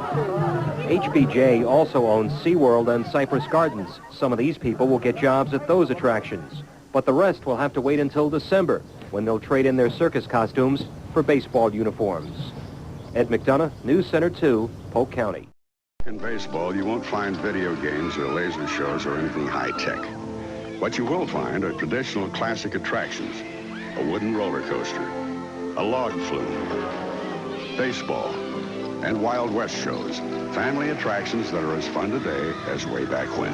HBJ also owns SeaWorld and Cypress Gardens. Some of these people will get jobs at those attractions, but the rest will have to wait until December, when they'll trade in their circus costumes for baseball uniforms. Ed McDonough, News Center 2, Polk County.
In baseball, you won't find video games or laser shows or anything high-tech. What you will find are traditional classic attractions, a wooden roller coaster, a log flume, baseball, and Wild West shows, family attractions that are as fun today as way back when.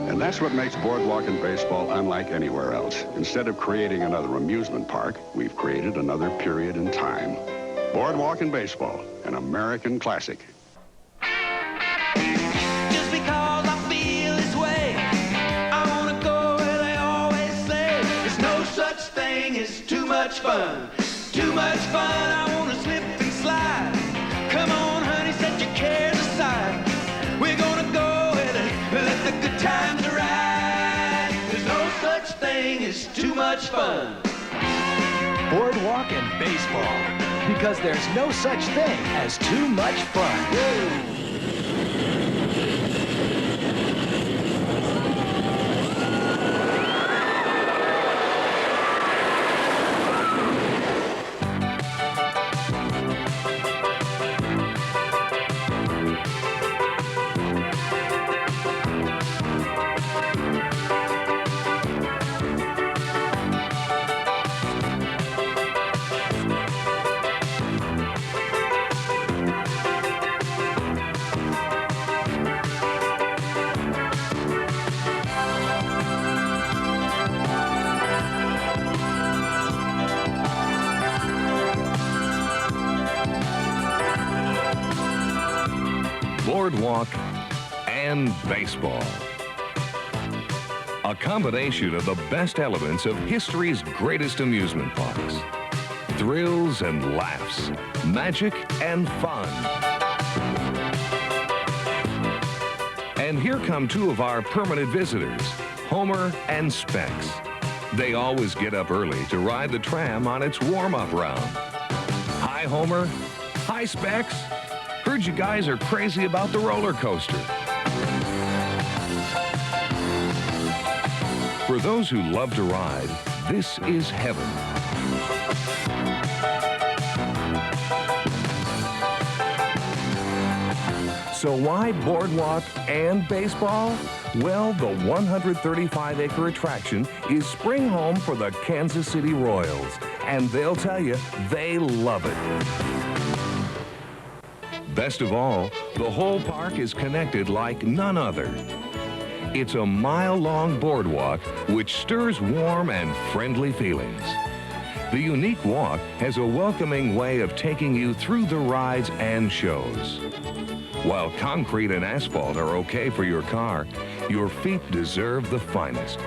And that's what makes Boardwalk and Baseball unlike anywhere else. Instead of creating another amusement park, we've created another period in time. Boardwalk and Baseball, an American classic.
Just because I feel this way, I want to go where they always say there's no such thing as too much fun. Too much fun, I want to slip and slide. Come on, honey, set your cares aside. We're gonna go and let the good times ride. There's no such thing as too much fun.
Boardwalk and Baseball, because there's no such thing as too much fun. Woo!
Boardwalk and Baseball. A combination of the best elements of history's greatest amusement parks. Thrills and laughs, magic and fun. And here come two of our permanent visitors, Homer and Specs. They always get up early to ride the tram on its warm-up round. Hi, Homer. Hi, Specs. Heard you guys are crazy about the roller coaster. For those who love to ride, this is heaven. So why Boardwalk and Baseball? Well, the 135-acre attraction is spring home for the Kansas City Royals, and they'll tell you they love it. Best of all, the whole park is connected like none other. It's a mile-long boardwalk which stirs warm and friendly feelings. The unique walk has a welcoming way of taking you through the rides and shows. While concrete and asphalt are okay for your car, your feet deserve the finest.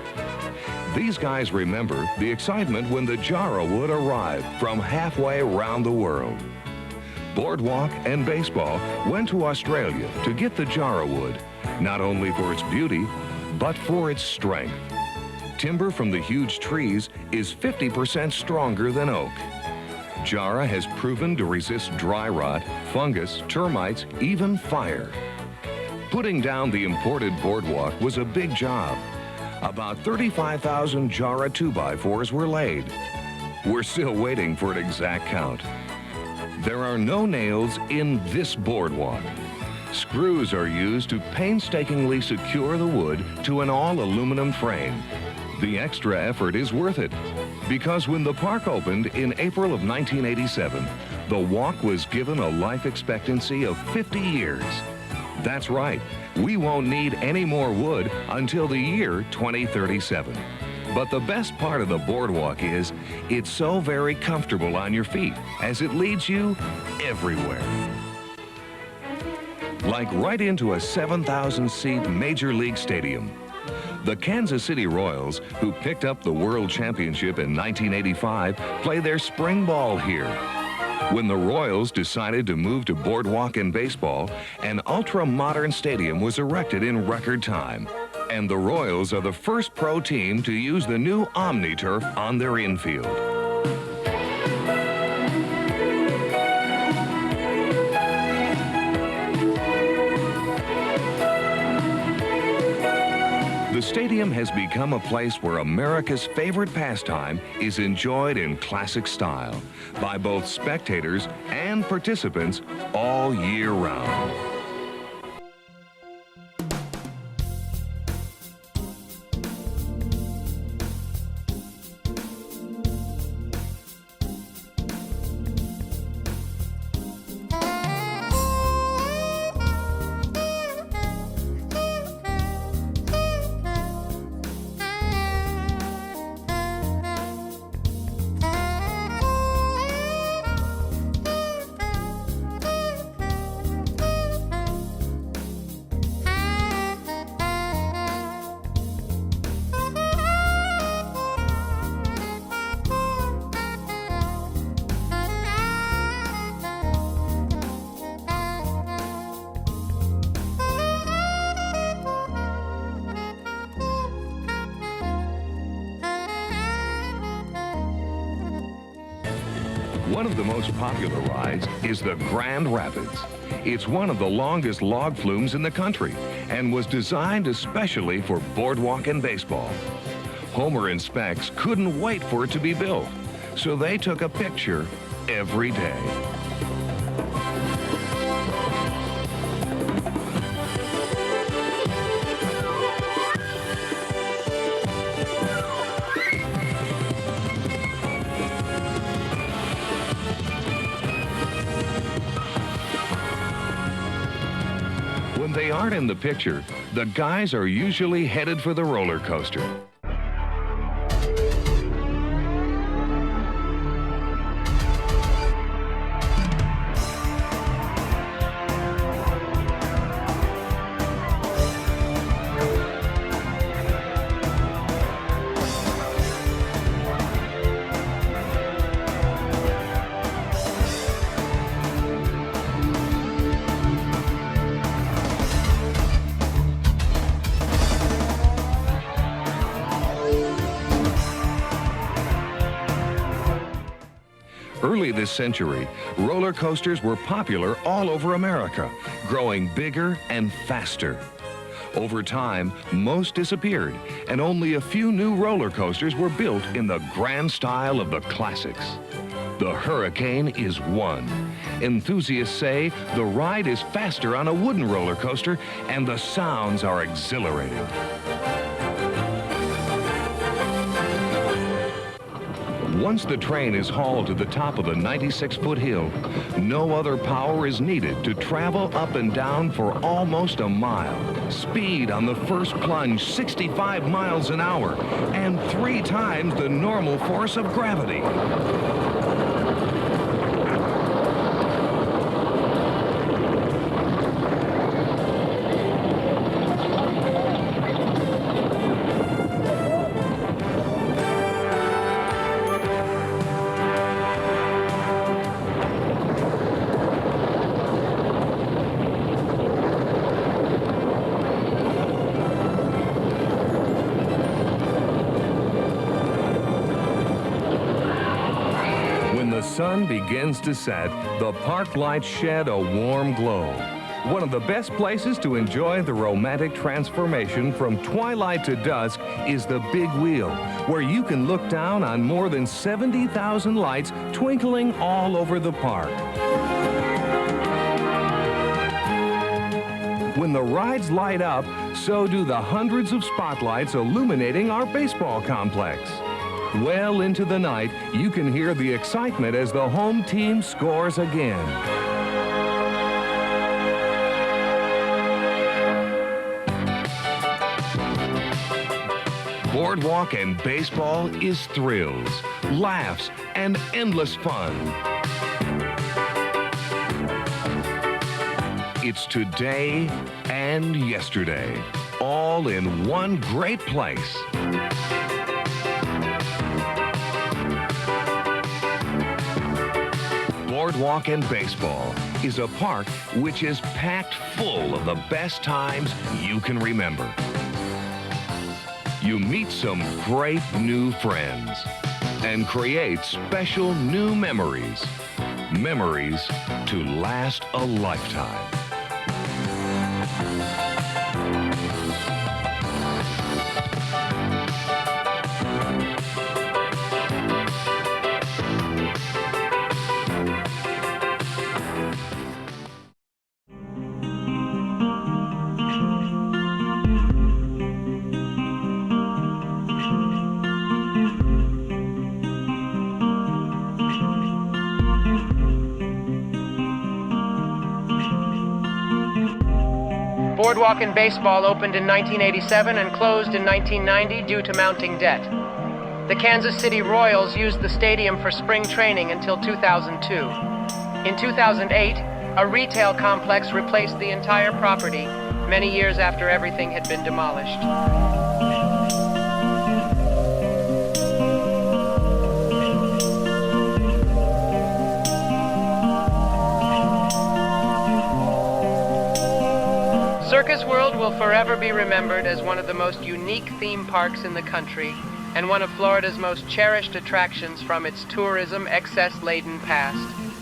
These guys remember the excitement when the Jarrah wood arrived from halfway around the world. Boardwalk and Baseball went to Australia to get the Jarrah wood, not only for its beauty, but for its strength. Timber from the huge trees is 50% stronger than oak. Jarrah has proven to resist dry rot, fungus, termites, even fire. Putting down the imported boardwalk was a big job. About 35,000 Jarrah 2x4s were laid. We're still waiting for an exact count. There are no nails in this boardwalk. Screws are used to painstakingly secure the wood to an all-aluminum frame. The extra effort is worth it, because when the park opened in April of 1987, the walk was given a life expectancy of 50 years. That's right, we won't need any more wood until the year 2037. But the best part of the boardwalk is it's so very comfortable on your feet as it leads you everywhere. Like right into a 7,000-seat Major League Stadium. The Kansas City Royals, who picked up the World Championship in 1985, play their spring ball here. When the Royals decided to move to Boardwalk and Baseball, an ultra-modern stadium was erected in record time. And the Royals are the first pro team to use the new OmniTurf on their infield. The stadium has become a place where America's favorite pastime is enjoyed in classic style by both spectators and participants all year round. One of the most popular rides is the Grand Rapids. It's one of the longest log flumes in the country and was designed especially for boardwalk and baseball. Homer and Specs couldn't wait for it to be built, so they took a picture every day. When they aren't in the picture, the guys are usually headed for the roller coaster. Early this century, roller coasters were popular all over America, growing bigger and faster. Over time, most disappeared, and only a few new roller coasters were built in the grand style of the classics. The Hurricane is one. Enthusiasts say the ride is faster on a wooden roller coaster, and the sounds are exhilarating. Once the train is hauled to the top of the 96-foot hill, no other power is needed to travel up and down for almost a mile. Speed on the first plunge, 65 miles an hour, and 3 times the normal force of gravity. The sun begins to set, the park lights shed a warm glow. One of the best places to enjoy the romantic transformation from twilight to dusk is the Big Wheel, where you can look down on more than 70,000 lights twinkling all over the park. When the rides light up, so do the hundreds of spotlights illuminating our baseball complex. Well into the night, you can hear the excitement as the home team scores again. Boardwalk and baseball is thrills, laughs, and endless fun. It's today and yesterday, all in one great place. Boardwalk and Baseball is a park which is packed full of the best times you can remember. You meet some great new friends and create special new memories. Memories to last a lifetime.
Boardwalk and Baseball opened in 1987 and closed in 1990 due to mounting debt. The Kansas City Royals used the stadium for spring training until 2002. In 2008, a retail complex replaced the entire property, many years after everything had been demolished. Circus World will forever be remembered as one of the most unique theme parks in the country and one of Florida's most cherished attractions from its tourism excess-laden past.